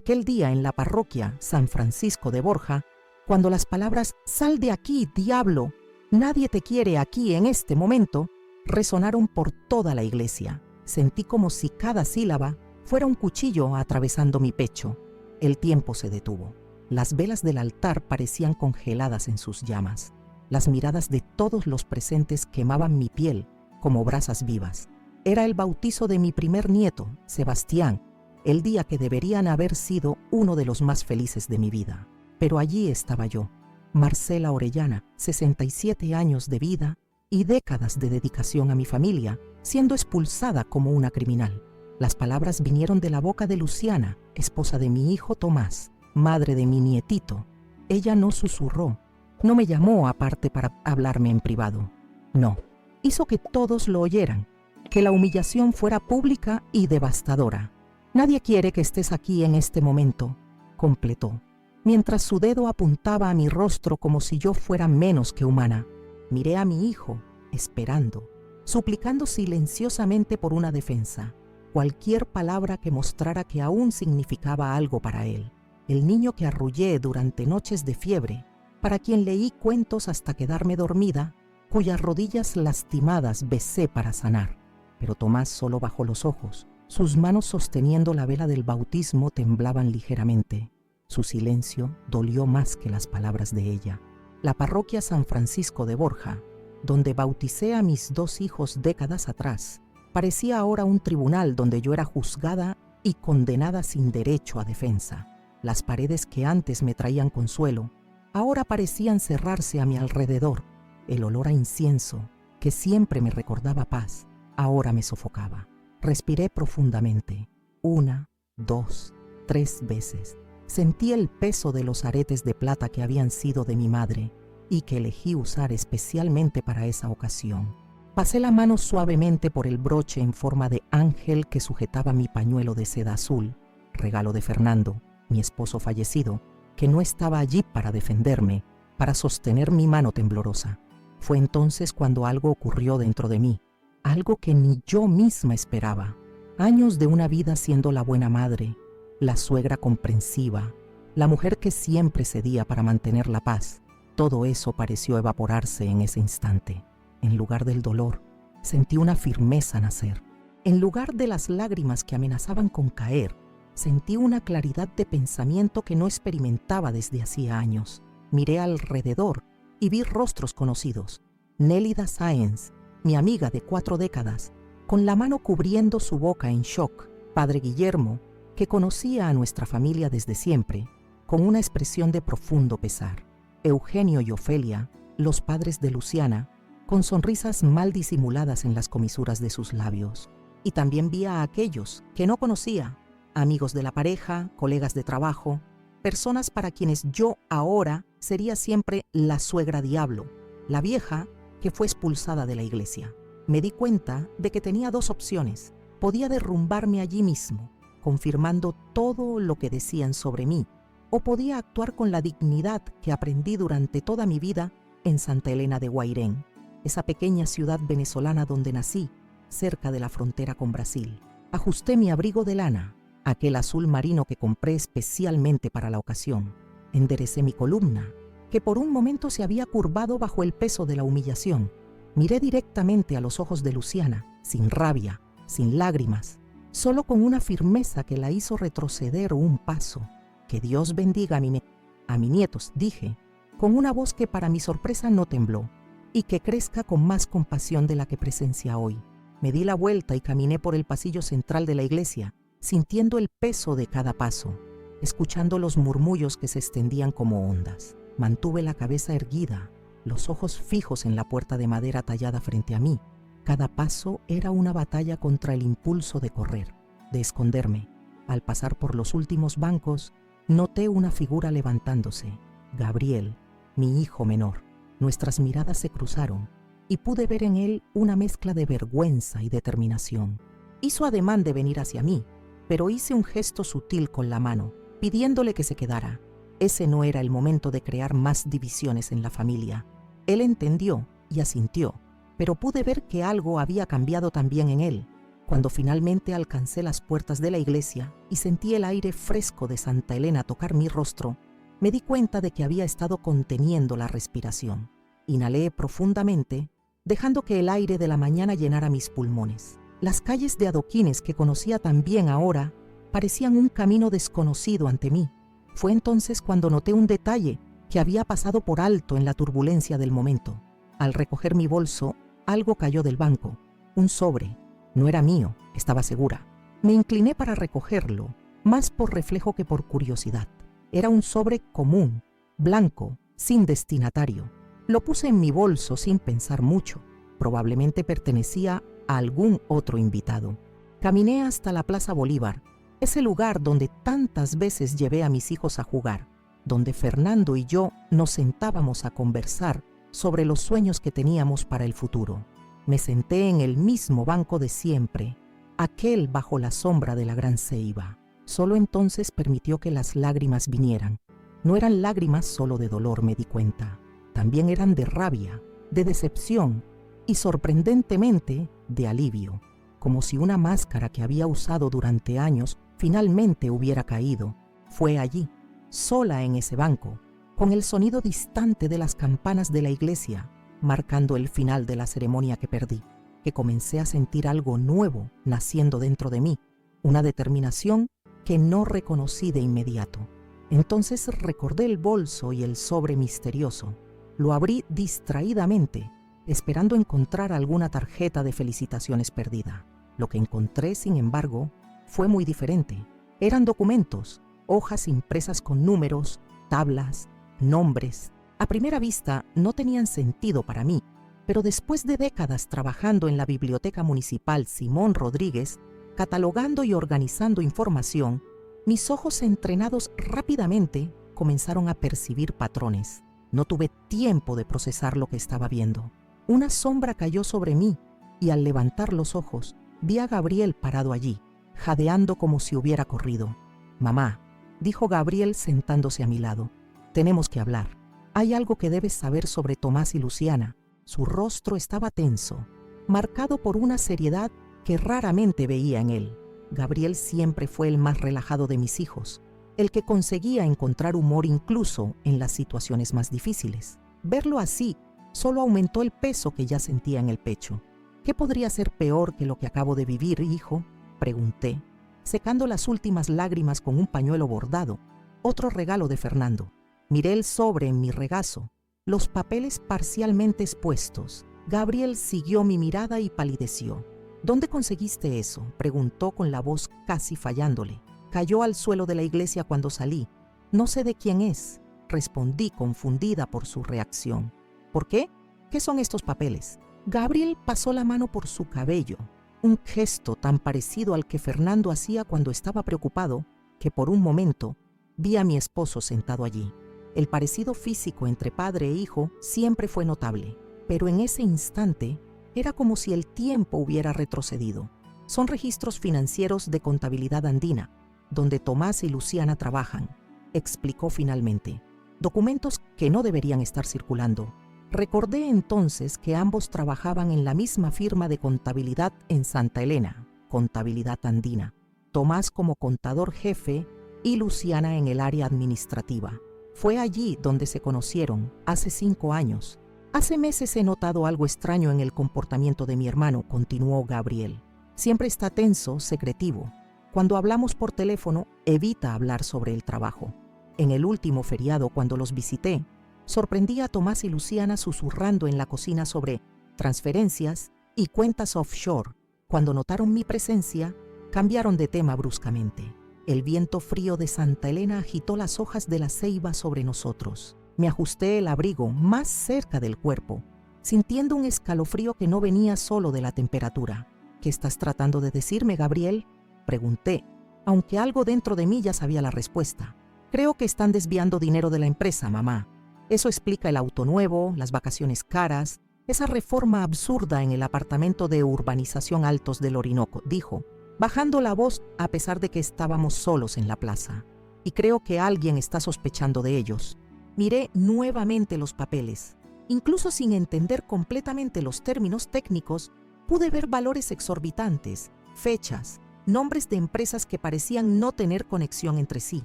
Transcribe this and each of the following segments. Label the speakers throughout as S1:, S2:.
S1: Aquel día en la parroquia San Francisco de Borja, cuando las palabras «Sal de aquí, diablo! Nadie te quiere aquí en este momento», resonaron por toda la iglesia. Sentí como si cada sílaba fuera un cuchillo atravesando mi pecho. El tiempo se detuvo. Las velas del altar parecían congeladas en sus llamas. Las miradas de todos los presentes quemaban mi piel como brasas vivas. Era el bautizo de mi primer nieto, Sebastián, el día que deberían haber sido uno de los más felices de mi vida. Pero allí estaba yo, Marcela Orellana, 67 años de vida y décadas de dedicación a mi familia, siendo expulsada como una criminal. Las palabras vinieron de la boca de Luciana, esposa de mi hijo Tomás, madre de mi nietito. Ella no susurró, no me llamó aparte para hablarme en privado. No, hizo que todos lo oyeran, que la humillación fuera pública y devastadora. «Nadie quiere que estés aquí en este momento», completó, mientras su dedo apuntaba a mi rostro como si yo fuera menos que humana. Miré a mi hijo, esperando, suplicando silenciosamente por una defensa, cualquier palabra que mostrara que aún significaba algo para él. El niño que arrullé durante noches de fiebre, para quien leí cuentos hasta quedarme dormida, cuyas rodillas lastimadas besé para sanar. Pero Tomás solo bajó los ojos. Sus manos sosteniendo la vela del bautismo temblaban ligeramente. Su silencio dolió más que las palabras de ella. La parroquia San Francisco de Borja, donde bauticé a mis 2 hijos décadas atrás, parecía ahora un tribunal donde yo era juzgada y condenada sin derecho a defensa. Las paredes que antes me traían consuelo, ahora parecían cerrarse a mi alrededor. El olor a incienso, que siempre me recordaba paz, ahora me sofocaba. Respiré profundamente, 1, 2, 3 veces. Sentí el peso de los aretes de plata que habían sido de mi madre y que elegí usar especialmente para esa ocasión. Pasé la mano suavemente por el broche en forma de ángel que sujetaba mi pañuelo de seda azul, regalo de Fernando, mi esposo fallecido, que no estaba allí para defenderme, para sostener mi mano temblorosa. Fue entonces cuando algo ocurrió dentro de mí, algo que ni yo misma esperaba. Años de una vida siendo la buena madre, la suegra comprensiva, la mujer que siempre cedía para mantener la paz, todo eso pareció evaporarse en ese instante. En lugar del dolor, sentí una firmeza nacer. En lugar de las lágrimas que amenazaban con caer, sentí una claridad de pensamiento que no experimentaba desde hacía años. Miré alrededor y vi rostros conocidos. Nélida Sáenz, mi amiga de 4 décadas, con la mano cubriendo su boca en shock. Padre Guillermo, que conocía a nuestra familia desde siempre, con una expresión de profundo pesar. Eugenio y Ofelia, los padres de Luciana, con sonrisas mal disimuladas en las comisuras de sus labios. Y también vi a aquellos que no conocía, amigos de la pareja, colegas de trabajo, personas para quienes yo ahora sería siempre la suegra diablo, la vieja que fue expulsada de la iglesia. Me di cuenta de que tenía 2 opciones. Podía derrumbarme allí mismo, confirmando todo lo que decían sobre mí, o podía actuar con la dignidad que aprendí durante toda mi vida en Santa Elena de Guairén, esa pequeña ciudad venezolana donde nací, cerca de la frontera con Brasil. Ajusté mi abrigo de lana, aquel azul marino que compré especialmente para la ocasión. Enderecé mi columna, que por un momento se había curvado bajo el peso de la humillación. Miré directamente a los ojos de Luciana, sin rabia, sin lágrimas, solo con una firmeza que la hizo retroceder un paso. «Que Dios bendiga a mi nietos», dije, con una voz que para mi sorpresa no tembló, «y que crezca con más compasión de la que presencia hoy». Me di la vuelta y caminé por el pasillo central de la iglesia, sintiendo el peso de cada paso, escuchando los murmullos que se extendían como ondas. Mantuve la cabeza erguida, los ojos fijos en la puerta de madera tallada frente a mí. Cada paso era una batalla contra el impulso de correr, de esconderme. Al pasar por los últimos bancos, noté una figura levantándose. Gabriel, mi hijo menor. Nuestras miradas se cruzaron y pude ver en él una mezcla de vergüenza y determinación. Hizo ademán de venir hacia mí, pero hice un gesto sutil con la mano, pidiéndole que se quedara. Ese no era el momento de crear más divisiones en la familia. Él entendió y asintió, pero pude ver que algo había cambiado también en él. Cuando finalmente alcancé las puertas de la iglesia y sentí el aire fresco de Santa Elena tocar mi rostro, me di cuenta de que había estado conteniendo la respiración. Inhalé profundamente, dejando que el aire de la mañana llenara mis pulmones. Las calles de adoquines que conocía tan bien ahora parecían un camino desconocido ante mí. Fue entonces cuando noté un detalle que había pasado por alto en la turbulencia del momento. Al recoger mi bolso, algo cayó del banco, un sobre. No era mío, estaba segura. Me incliné para recogerlo, más por reflejo que por curiosidad. Era un sobre común, blanco, sin destinatario. Lo puse en mi bolso sin pensar mucho. Probablemente pertenecía a algún otro invitado. Caminé hasta la Plaza Bolívar, ese lugar donde tantas veces llevé a mis hijos a jugar, donde Fernando y yo nos sentábamos a conversar sobre los sueños que teníamos para el futuro. Me senté en el mismo banco de siempre, aquel bajo la sombra de la gran ceiba. Solo entonces permitió que las lágrimas vinieran. No eran lágrimas solo de dolor, me di cuenta. También eran de rabia, de decepción y, sorprendentemente, de alivio. Como si una máscara que había usado durante años finalmente hubiera caído. Fue allí, sola en ese banco, con el sonido distante de las campanas de la iglesia, marcando el final de la ceremonia que perdí, que comencé a sentir algo nuevo naciendo dentro de mí, una determinación que no reconocí de inmediato. Entonces recordé el bolso y el sobre misterioso. Lo abrí distraídamente, esperando encontrar alguna tarjeta de felicitaciones perdida. Lo que encontré, sin embargo, fue muy diferente. Eran documentos, hojas impresas con números, tablas, nombres. A primera vista no tenían sentido para mí, pero después de décadas trabajando en la Biblioteca Municipal Simón Rodríguez, catalogando y organizando información, mis ojos entrenados rápidamente comenzaron a percibir patrones. No tuve tiempo de procesar lo que estaba viendo. Una sombra cayó sobre mí y al levantar los ojos vi a Gabriel parado allí, jadeando como si hubiera corrido. «Mamá», dijo Gabriel sentándose a mi lado, «tenemos que hablar. Hay algo que debes saber sobre Tomás y Luciana». Su rostro estaba tenso, marcado por una seriedad que raramente veía en él. Gabriel siempre fue el más relajado de mis hijos, el que conseguía encontrar humor incluso en las situaciones más difíciles. Verlo así solo aumentó el peso que ya sentía en el pecho. «¿Qué podría ser peor que lo que acabo de vivir, hijo?», pregunté, secando las últimas lágrimas con un pañuelo bordado, otro regalo de Fernando. Miré el sobre en mi regazo, los papeles parcialmente expuestos. Gabriel siguió mi mirada y palideció. «¿Dónde conseguiste eso?», preguntó con la voz casi fallándole. «Cayó al suelo de la iglesia cuando salí. No sé de quién es», respondí confundida por su reacción. «¿Por qué? ¿Qué son estos papeles?». Gabriel pasó la mano por su cabello, un gesto tan parecido al que Fernando hacía cuando estaba preocupado que por un momento vi a mi esposo sentado allí. El parecido físico entre padre e hijo siempre fue notable, pero en ese instante era como si el tiempo hubiera retrocedido. «Son registros financieros de Contabilidad Andina, donde Tomás y Luciana trabajan», explicó finalmente. «Documentos que no deberían estar circulando». Recordé entonces que ambos trabajaban en la misma firma de contabilidad en Santa Elena, Contabilidad Andina. Tomás como contador jefe y Luciana en el área administrativa. Fue allí donde se conocieron, hace 5 años. «Hace meses he notado algo extraño en el comportamiento de mi hermano», continuó Gabriel. «Siempre está tenso, secretivo. Cuando hablamos por teléfono, evita hablar sobre el trabajo. En el último feriado, cuando los visité, sorprendí a Tomás y Luciana susurrando en la cocina sobre transferencias y cuentas offshore. Cuando notaron mi presencia, cambiaron de tema bruscamente. El viento frío de Santa Elena agitó las hojas de la ceiba sobre nosotros. Me ajusté el abrigo más cerca del cuerpo, sintiendo un escalofrío que no venía solo de la temperatura. «¿Qué estás tratando de decirme, Gabriel?», pregunté, aunque algo dentro de mí ya sabía la respuesta. «Creo que están desviando dinero de la empresa, mamá. Eso explica el auto nuevo, las vacaciones caras, esa reforma absurda en el apartamento de urbanización Altos del Orinoco», dijo, bajando la voz a pesar de que estábamos solos en la plaza. «Y creo que alguien está sospechando de ellos». Miré nuevamente los papeles. Incluso sin entender completamente los términos técnicos, pude ver valores exorbitantes, fechas, nombres de empresas que parecían no tener conexión entre sí.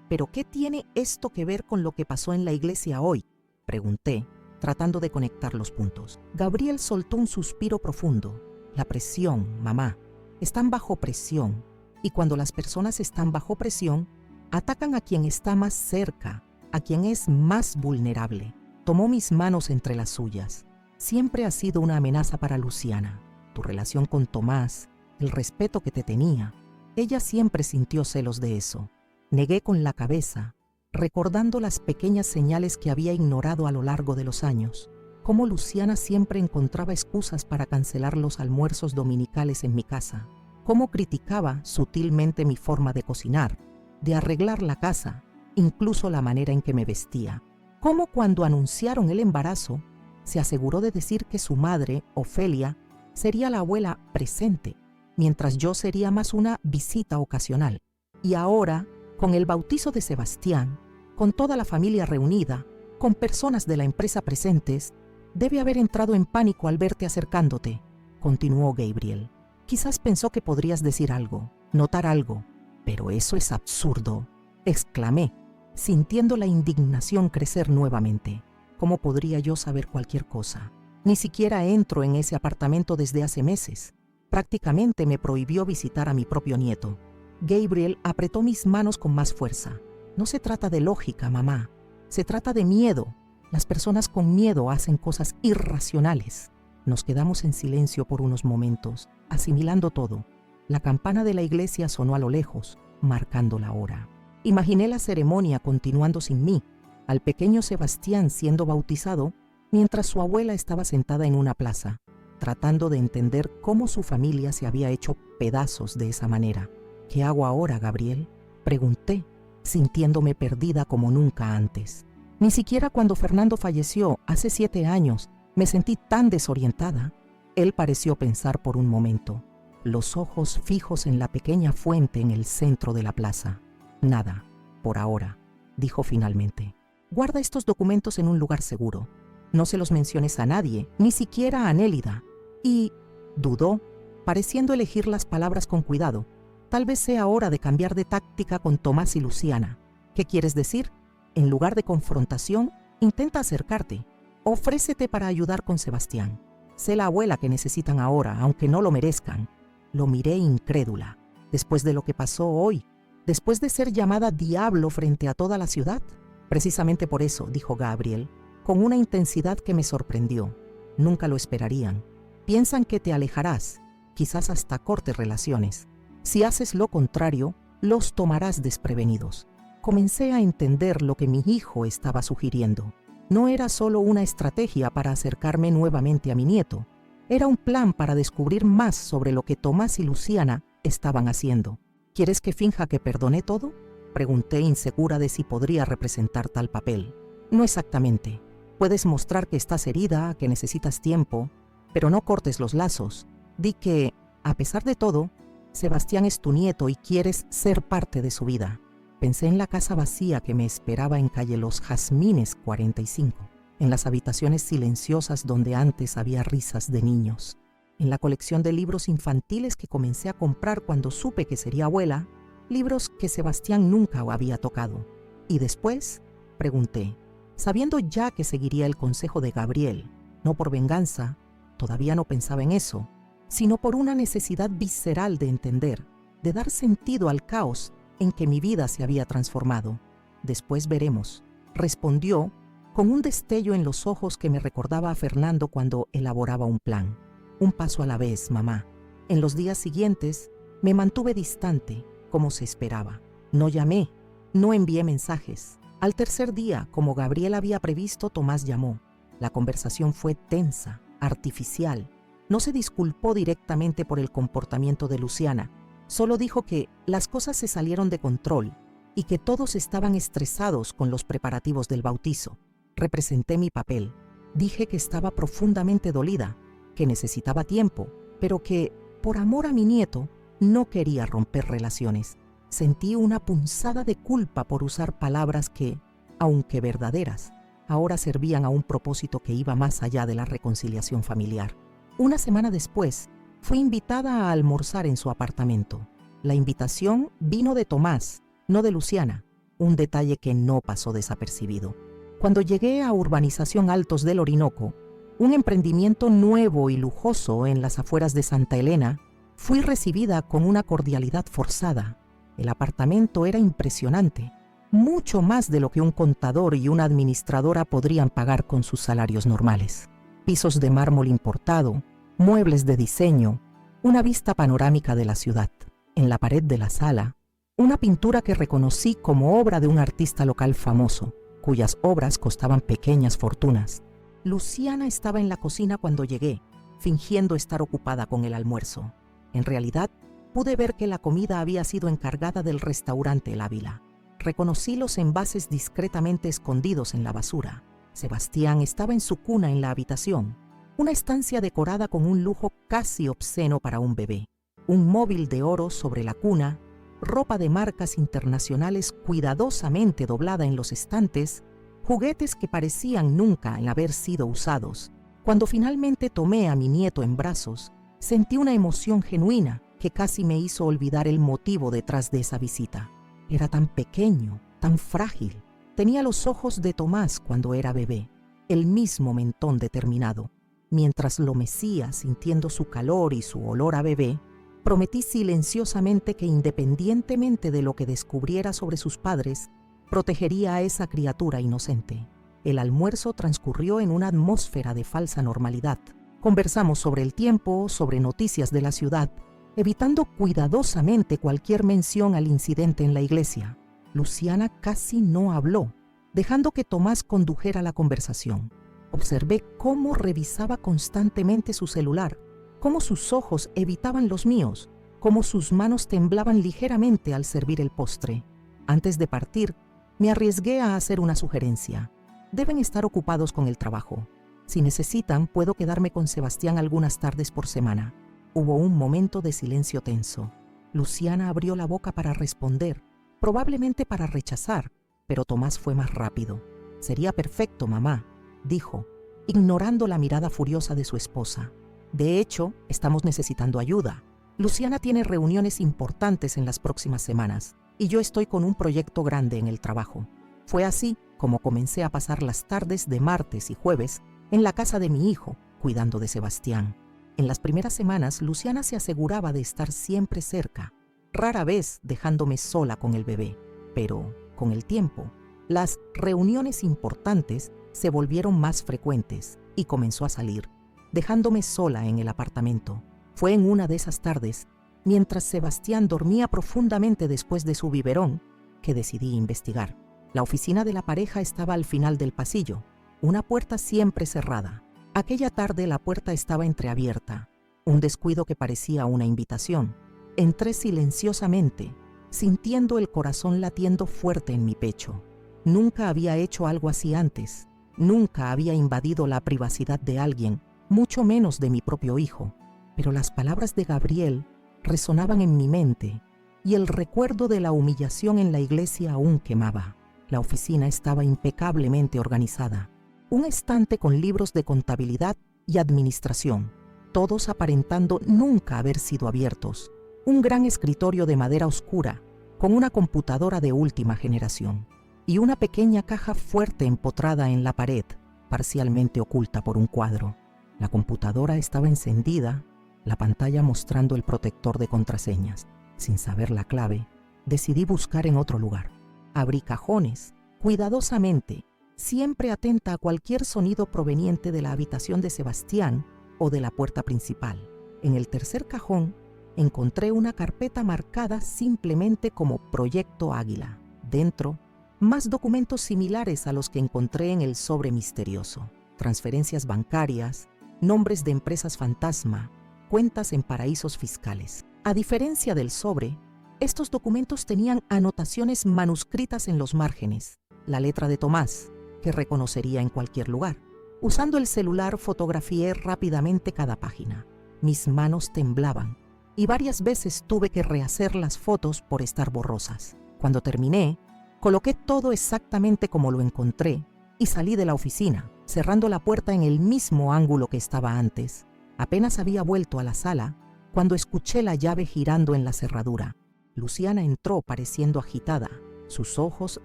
S1: ¿Pero qué tiene esto que ver con lo que pasó en la iglesia hoy?, pregunté, tratando de conectar los puntos. Gabriel soltó un suspiro profundo. La presión, mamá. Están bajo presión. Y cuando las personas están bajo presión, atacan a quien está más cerca, a quien es más vulnerable. Tomó mis manos entre las suyas. Siempre ha sido una amenaza para Luciana. Tu relación con Tomás, el respeto que te tenía. Ella siempre sintió celos de eso. Negué con la cabeza, recordando las pequeñas señales que había ignorado a lo largo de los años. Cómo Luciana siempre encontraba excusas para cancelar los almuerzos dominicales en mi casa. Cómo criticaba sutilmente mi forma de cocinar, de arreglar la casa, incluso la manera en que me vestía. Cómo cuando anunciaron el embarazo, se aseguró de decir que su madre, Ofelia, sería la abuela presente, mientras yo sería más una visita ocasional. Y ahora, con el bautizo de Sebastián, con toda la familia reunida, con personas de la empresa presentes, debe haber entrado en pánico al verte acercándote, continuó Gabriel. Quizás pensó que podrías decir algo, notar algo, pero eso es absurdo, exclamé, sintiendo la indignación crecer nuevamente. ¿Cómo podría yo saber cualquier cosa? Ni siquiera entro en ese apartamento desde hace meses. Prácticamente me prohibió visitar a mi propio nieto. Gabriel apretó mis manos con más fuerza. No se trata de lógica, mamá. Se trata de miedo. Las personas con miedo hacen cosas irracionales. Nos quedamos en silencio por unos momentos, asimilando todo. La campana de la iglesia sonó a lo lejos, marcando la hora. Imaginé la ceremonia continuando sin mí, al pequeño Sebastián siendo bautizado, mientras su abuela estaba sentada en una plaza, tratando de entender cómo su familia se había hecho pedazos de esa manera. ¿Qué hago ahora, Gabriel?, pregunté, sintiéndome perdida como nunca antes. Ni siquiera cuando Fernando falleció, hace 7 años, me sentí tan desorientada. Él pareció pensar por un momento, los ojos fijos en la pequeña fuente en el centro de la plaza. Nada, por ahora, dijo finalmente. Guarda estos documentos en un lugar seguro. No se los menciones a nadie, ni siquiera a Nélida. Y dudó, pareciendo elegir las palabras con cuidado. Tal vez sea hora de cambiar de táctica con Tomás y Luciana. ¿Qué quieres decir? En lugar de confrontación, intenta acercarte. Ofrécete para ayudar con Sebastián. Sé la abuela que necesitan ahora, aunque no lo merezcan. Lo miré incrédula. Después de lo que pasó hoy, después de ser llamada diablo frente a toda la ciudad. Precisamente por eso, dijo Gabriel, con una intensidad que me sorprendió. Nunca lo esperarían. Piensan que te alejarás, quizás hasta cortes relaciones. Si haces lo contrario, los tomarás desprevenidos. Comencé a entender lo que mi hijo estaba sugiriendo. No era solo una estrategia para acercarme nuevamente a mi nieto. Era un plan para descubrir más sobre lo que Tomás y Luciana estaban haciendo. ¿Quieres que finja que perdoné todo?, pregunté, insegura de si podría representar tal papel. No exactamente. Puedes mostrar que estás herida, que necesitas tiempo, pero no cortes los lazos. Di que, a pesar de todo, Sebastián es tu nieto y quieres ser parte de su vida. Pensé en la casa vacía que me esperaba en calle Los Jazmines 45, en las habitaciones silenciosas donde antes había risas de niños, en la colección de libros infantiles que comencé a comprar cuando supe que sería abuela, libros que Sebastián nunca había tocado. Y después, pregunté, sabiendo ya que seguiría el consejo de Gabriel, no por venganza, todavía no pensaba en eso, sino por una necesidad visceral de entender, de dar sentido al caos en que mi vida se había transformado. Después veremos, respondió, con un destello en los ojos que me recordaba a Fernando cuando elaboraba un plan. Un paso a la vez, mamá. En los días siguientes, me mantuve distante, como se esperaba. No llamé, no envié mensajes. Al tercer día, como Gabriel había previsto, Tomás llamó. La conversación fue tensa, artificial. No se disculpó directamente por el comportamiento de Luciana. Solo dijo que las cosas se salieron de control y que todos estaban estresados con los preparativos del bautizo. Representé mi papel. Dije que estaba profundamente dolida, que necesitaba tiempo, pero que, por amor a mi nieto, no quería romper relaciones. Sentí una punzada de culpa por usar palabras que, aunque verdaderas, ahora servían a un propósito que iba más allá de la reconciliación familiar. Una semana después, Fui invitada a almorzar en su apartamento. La invitación vino de Tomás, no de Luciana, un detalle que no pasó desapercibido. Cuando llegué a Urbanización Altos del Orinoco, un emprendimiento nuevo y lujoso en las afueras de Santa Elena, fui recibida con una cordialidad forzada. El apartamento era impresionante, mucho más de lo que un contador y una administradora podrían pagar con sus salarios normales. Pisos de mármol importado, muebles de diseño, una vista panorámica de la ciudad. En la pared de la sala, una pintura que reconocí como obra de un artista local famoso, cuyas obras costaban pequeñas fortunas. Luciana estaba en la cocina cuando llegué, fingiendo estar ocupada con el almuerzo. En realidad, pude ver que la comida había sido encargada del restaurante El Ávila. Reconocí los envases discretamente escondidos en la basura. Sebastián estaba en su cuna en la habitación, una estancia decorada con un lujo casi obsceno para un bebé. Un móvil de oro sobre la cuna, ropa de marcas internacionales cuidadosamente doblada en los estantes, juguetes que parecían nunca haber sido usados. Cuando finalmente tomé a mi nieto en brazos, sentí una emoción genuina que casi me hizo olvidar el motivo detrás de esa visita. Era tan pequeño, tan frágil. Tenía los ojos de Tomás cuando era bebé, el mismo mentón determinado. Mientras lo mecía sintiendo su calor y su olor a bebé, prometí silenciosamente que independientemente de lo que descubriera sobre sus padres, protegería a esa criatura inocente. El almuerzo transcurrió en una atmósfera de falsa normalidad. Conversamos sobre el tiempo, sobre noticias de la ciudad, evitando cuidadosamente cualquier mención al incidente en la iglesia. Luciana casi no habló, dejando que Tomás condujera la conversación. Observé cómo revisaba constantemente su celular, cómo sus ojos evitaban los míos, cómo sus manos temblaban ligeramente al servir el postre. Antes de partir, me arriesgué a hacer una sugerencia. Deben estar ocupados con el trabajo. Si necesitan, puedo quedarme con Sebastián algunas tardes por semana. Hubo un momento de silencio tenso. Luciana abrió la boca para responder, probablemente para rechazar, pero Tomás fue más rápido. «Sería perfecto, mamá», dijo, ignorando la mirada furiosa de su esposa. «De hecho, estamos necesitando ayuda. Luciana tiene reuniones importantes en las próximas semanas y yo estoy con un proyecto grande en el trabajo». Fue así como comencé a pasar las tardes de martes y jueves en la casa de mi hijo, cuidando de Sebastián. En las primeras semanas, Luciana se aseguraba de estar siempre cerca, rara vez dejándome sola con el bebé. Pero, con el tiempo, las reuniones importantes se volvieron más frecuentes y comenzó a salir, dejándome sola en el apartamento. Fue en una de esas tardes, mientras Sebastián dormía profundamente después de su biberón, que decidí investigar. La oficina de la pareja estaba al final del pasillo, una puerta siempre cerrada. Aquella tarde la puerta estaba entreabierta, un descuido que parecía una invitación. Entré silenciosamente, sintiendo el corazón latiendo fuerte en mi pecho. Nunca había hecho algo así antes, nunca había invadido la privacidad de alguien, mucho menos de mi propio hijo. Pero las palabras de Gabriel resonaban en mi mente y el recuerdo de la humillación en la iglesia aún quemaba. La oficina estaba impecablemente organizada. Un estante con libros de contabilidad y administración, todos aparentando nunca haber sido abiertos. Un gran escritorio de madera oscura, con una computadora de última generación, y una pequeña caja fuerte empotrada en la pared, parcialmente oculta por un cuadro. La computadora estaba encendida, la pantalla mostrando el protector de contraseñas. Sin saber la clave, decidí buscar en otro lugar. Abrí cajones, cuidadosamente, siempre atenta a cualquier sonido proveniente de la habitación de Sebastián o de la puerta principal. En el tercer cajón, encontré una carpeta marcada simplemente como Proyecto Águila. Dentro, más documentos similares a los que encontré en el sobre misterioso. Transferencias bancarias, nombres de empresas fantasma, cuentas en paraísos fiscales. A diferencia del sobre, estos documentos tenían anotaciones manuscritas en los márgenes, la letra de Tomás, que reconocería en cualquier lugar. Usando el celular fotografié rápidamente cada página. Mis manos temblaban y varias veces tuve que rehacer las fotos por estar borrosas. Cuando terminé, coloqué todo exactamente como lo encontré y salí de la oficina, cerrando la puerta en el mismo ángulo que estaba antes. Apenas había vuelto a la sala, cuando escuché la llave girando en la cerradura. Luciana entró pareciendo agitada. Sus ojos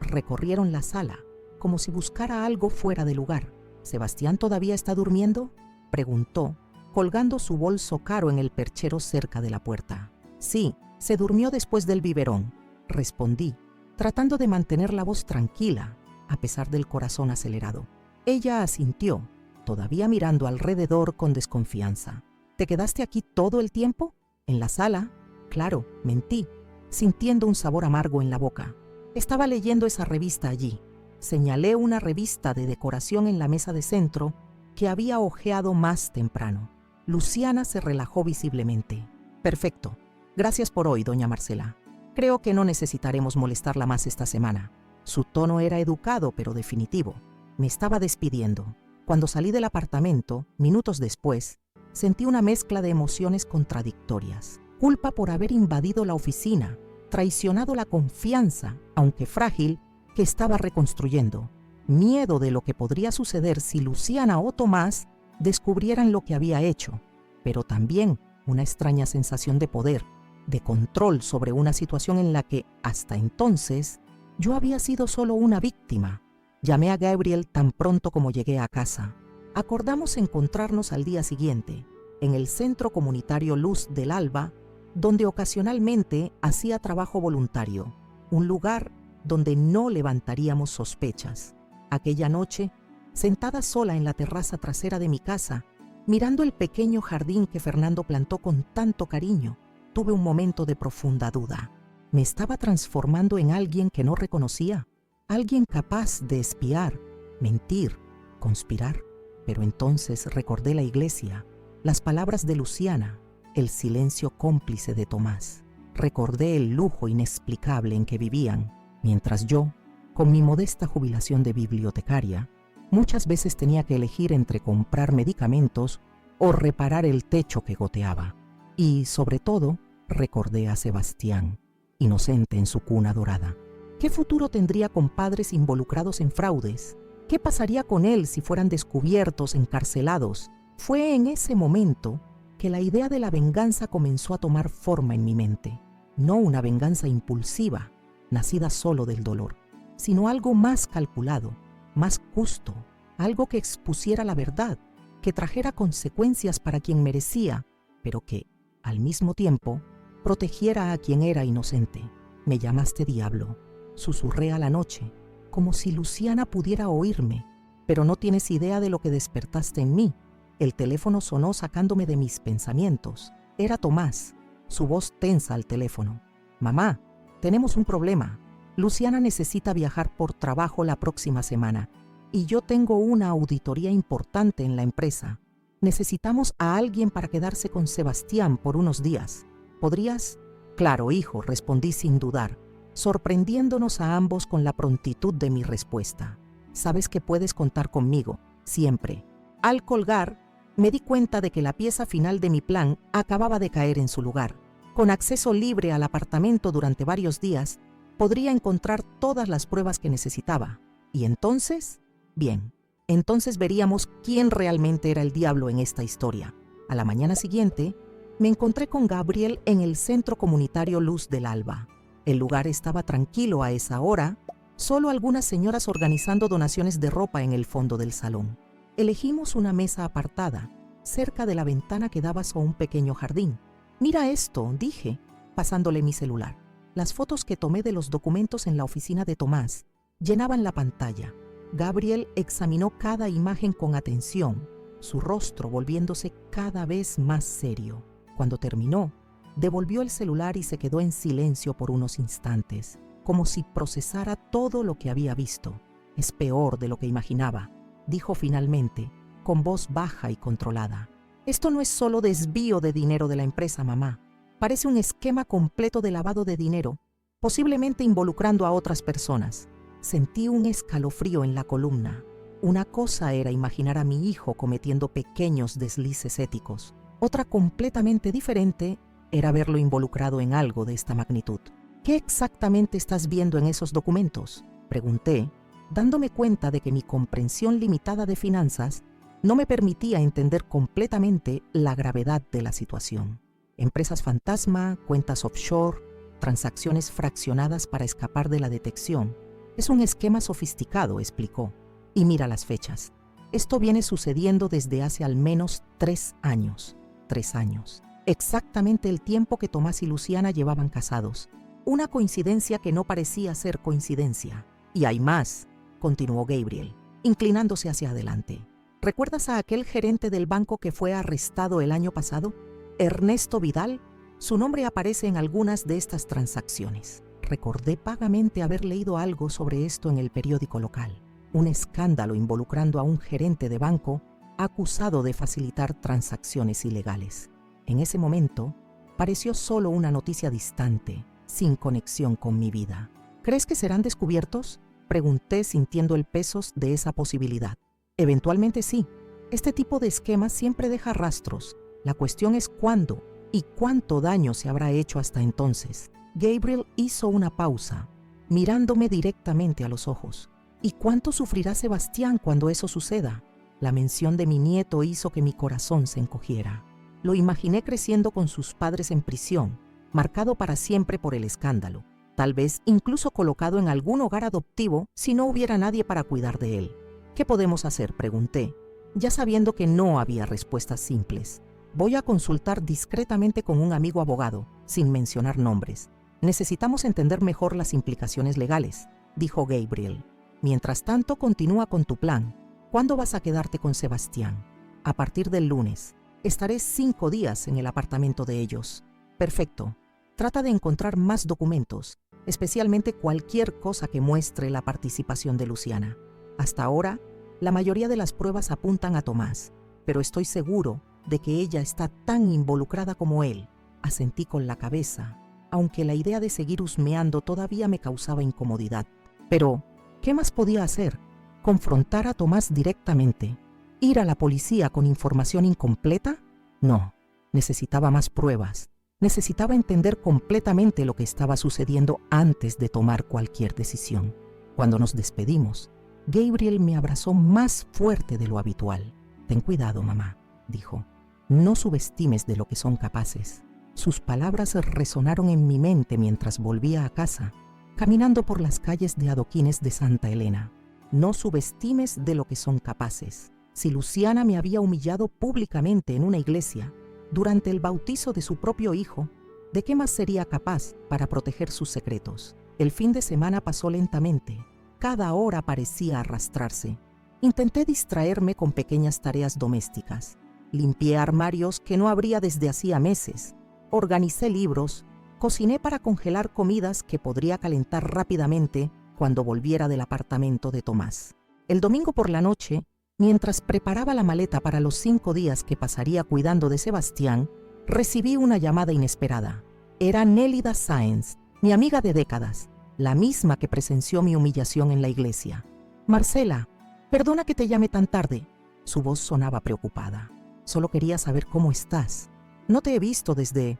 S1: recorrieron la sala, como si buscara algo fuera de lugar. ¿Sebastián todavía está durmiendo?, preguntó, colgando su bolso caro en el perchero cerca de la puerta. Sí, se durmió después del biberón, respondí, tratando de mantener la voz tranquila, a pesar del corazón acelerado. Ella asintió, todavía mirando alrededor con desconfianza. ¿Te quedaste aquí todo el tiempo? ¿En la sala? Claro, mentí, sintiendo un sabor amargo en la boca. Estaba leyendo esa revista allí. Señalé una revista de decoración en la mesa de centro que había hojeado más temprano. Luciana se relajó visiblemente. Perfecto. Gracias por hoy, doña Marcela. Creo que no necesitaremos molestarla más esta semana. Su tono era educado, pero definitivo. Me estaba despidiendo. Cuando salí del apartamento, minutos después, sentí una mezcla de emociones contradictorias. Culpa por haber invadido la oficina, traicionado la confianza, aunque frágil, que estaba reconstruyendo. Miedo de lo que podría suceder si Luciana o Tomás descubrieran lo que había hecho, pero también una extraña sensación de poder, de control sobre una situación en la que, hasta entonces, yo había sido solo una víctima. Llamé a Gabriel tan pronto como llegué a casa. Acordamos encontrarnos al día siguiente, en el Centro Comunitario Luz del Alba, donde ocasionalmente hacía trabajo voluntario, un lugar donde no levantaríamos sospechas. Aquella noche, sentada sola en la terraza trasera de mi casa, mirando el pequeño jardín que Fernando plantó con tanto cariño, tuve un momento de profunda duda. ¿Me estaba transformando en alguien que no reconocía? ¿Alguien capaz de espiar, mentir, conspirar? Pero entonces recordé la iglesia, las palabras de Luciana, el silencio cómplice de Tomás. Recordé el lujo inexplicable en que vivían, mientras yo, con mi modesta jubilación de bibliotecaria, muchas veces tenía que elegir entre comprar medicamentos o reparar el techo que goteaba. Y, sobre todo, recordé a Sebastián, inocente en su cuna dorada. ¿Qué futuro tendría con padres involucrados en fraudes? ¿Qué pasaría con él si fueran descubiertos, encarcelados? Fue en ese momento que la idea de la venganza comenzó a tomar forma en mi mente. No una venganza impulsiva, nacida solo del dolor, sino algo más calculado, más justo, algo que expusiera la verdad, que trajera consecuencias para quien merecía, pero que, al mismo tiempo, protegiera a quien era inocente. Me llamaste diablo, susurré a la noche, como si Luciana pudiera oírme, pero no tienes idea de lo que despertaste en mí. El teléfono sonó sacándome de mis pensamientos. Era Tomás, su voz tensa al teléfono. Mamá, tenemos un problema. Luciana necesita viajar por trabajo la próxima semana y yo tengo una auditoría importante en la empresa. Necesitamos a alguien para quedarse con Sebastián por unos días. ¿Podrías? Claro, hijo, respondí sin dudar, sorprendiéndonos a ambos con la prontitud de mi respuesta. Sabes que puedes contar conmigo, siempre. Al colgar, me di cuenta de que la pieza final de mi plan acababa de caer en su lugar. Con acceso libre al apartamento durante varios días, podría encontrar todas las pruebas que necesitaba. ¿Y entonces? Bien, entonces veríamos quién realmente era el diablo en esta historia. A la mañana siguiente, me encontré con Gabriel en el Centro Comunitario Luz del Alba. El lugar estaba tranquilo a esa hora, solo algunas señoras organizando donaciones de ropa en el fondo del salón. Elegimos una mesa apartada, cerca de la ventana que daba a un pequeño jardín. Mira esto, dije, pasándole mi celular. Las fotos que tomé de los documentos en la oficina de Tomás llenaban la pantalla. Gabriel examinó cada imagen con atención, su rostro volviéndose cada vez más serio. Cuando terminó, devolvió el celular y se quedó en silencio por unos instantes, como si procesara todo lo que había visto. Es peor de lo que imaginaba, dijo finalmente, con voz baja y controlada. Esto no es solo desvío de dinero de la empresa, mamá. Parece un esquema completo de lavado de dinero, posiblemente involucrando a otras personas. Sentí un escalofrío en la columna. Una cosa era imaginar a mi hijo cometiendo pequeños deslices éticos. Otra completamente diferente era verlo involucrado en algo de esta magnitud. ¿Qué exactamente estás viendo en esos documentos?, pregunté, dándome cuenta de que mi comprensión limitada de finanzas no me permitía entender completamente la gravedad de la situación. Empresas fantasma, cuentas offshore, transacciones fraccionadas para escapar de la detección. Es un esquema sofisticado, explicó. Y mira las fechas. Esto viene sucediendo desde hace al menos 3 años. 3 años. Exactamente el tiempo que Tomás y Luciana llevaban casados. Una coincidencia que no parecía ser coincidencia. Y hay más, continuó Gabriel, inclinándose hacia adelante. ¿Recuerdas a aquel gerente del banco que fue arrestado el año pasado? Ernesto Vidal. Su nombre aparece en algunas de estas transacciones. Recordé vagamente haber leído algo sobre esto en el periódico local. Un escándalo involucrando a un gerente de banco acusado de facilitar transacciones ilegales. En ese momento, pareció solo una noticia distante, sin conexión con mi vida. ¿Crees que serán descubiertos?, pregunté sintiendo el peso de esa posibilidad. Eventualmente sí. Este tipo de esquema siempre deja rastros. La cuestión es cuándo y cuánto daño se habrá hecho hasta entonces. Gabriel hizo una pausa, mirándome directamente a los ojos. ¿Y cuánto sufrirá Sebastián cuando eso suceda? La mención de mi nieto hizo que mi corazón se encogiera. Lo imaginé creciendo con sus padres en prisión, marcado para siempre por el escándalo. Tal vez incluso colocado en algún hogar adoptivo si no hubiera nadie para cuidar de él. ¿Qué podemos hacer?, pregunté, ya sabiendo que no había respuestas simples. Voy a consultar discretamente con un amigo abogado, sin mencionar nombres. Necesitamos entender mejor las implicaciones legales, dijo Gabriel. Mientras tanto, continúa con tu plan. ¿Cuándo vas a quedarte con Sebastián? A partir del lunes. Estaré 5 días en el apartamento de ellos. Perfecto. Trata de encontrar más documentos, especialmente cualquier cosa que muestre la participación de Luciana. Hasta ahora, la mayoría de las pruebas apuntan a Tomás, pero estoy seguro de que ella está tan involucrada como él. Asentí con la cabeza, aunque la idea de seguir husmeando todavía me causaba incomodidad. Pero, ¿qué más podía hacer? ¿Confrontar a Tomás directamente? ¿Ir a la policía con información incompleta? No, necesitaba más pruebas. Necesitaba entender completamente lo que estaba sucediendo antes de tomar cualquier decisión. Cuando nos despedimos, Gabriel me abrazó más fuerte de lo habitual. Ten cuidado, mamá, dijo. No subestimes de lo que son capaces. Sus palabras resonaron en mi mente mientras volvía a casa, caminando por las calles de adoquines de Santa Elena. No subestimes de lo que son capaces. Si Luciana me había humillado públicamente en una iglesia, durante el bautizo de su propio hijo, ¿de qué más sería capaz para proteger sus secretos? El fin de semana pasó lentamente. Cada hora parecía arrastrarse. Intenté distraerme con pequeñas tareas domésticas. Limpié armarios que no abría desde hacía meses. Organicé libros. Cociné para congelar comidas que podría calentar rápidamente cuando volviera del apartamento de Tomás. El domingo por la noche, mientras preparaba la maleta para los 5 días que pasaría cuidando de Sebastián, recibí una llamada inesperada. Era Nélida Sáenz, mi amiga de décadas, la misma que presenció mi humillación en la iglesia. Marcela, perdona que te llame tan tarde. Su voz sonaba preocupada. Solo quería saber cómo estás. No te he visto desde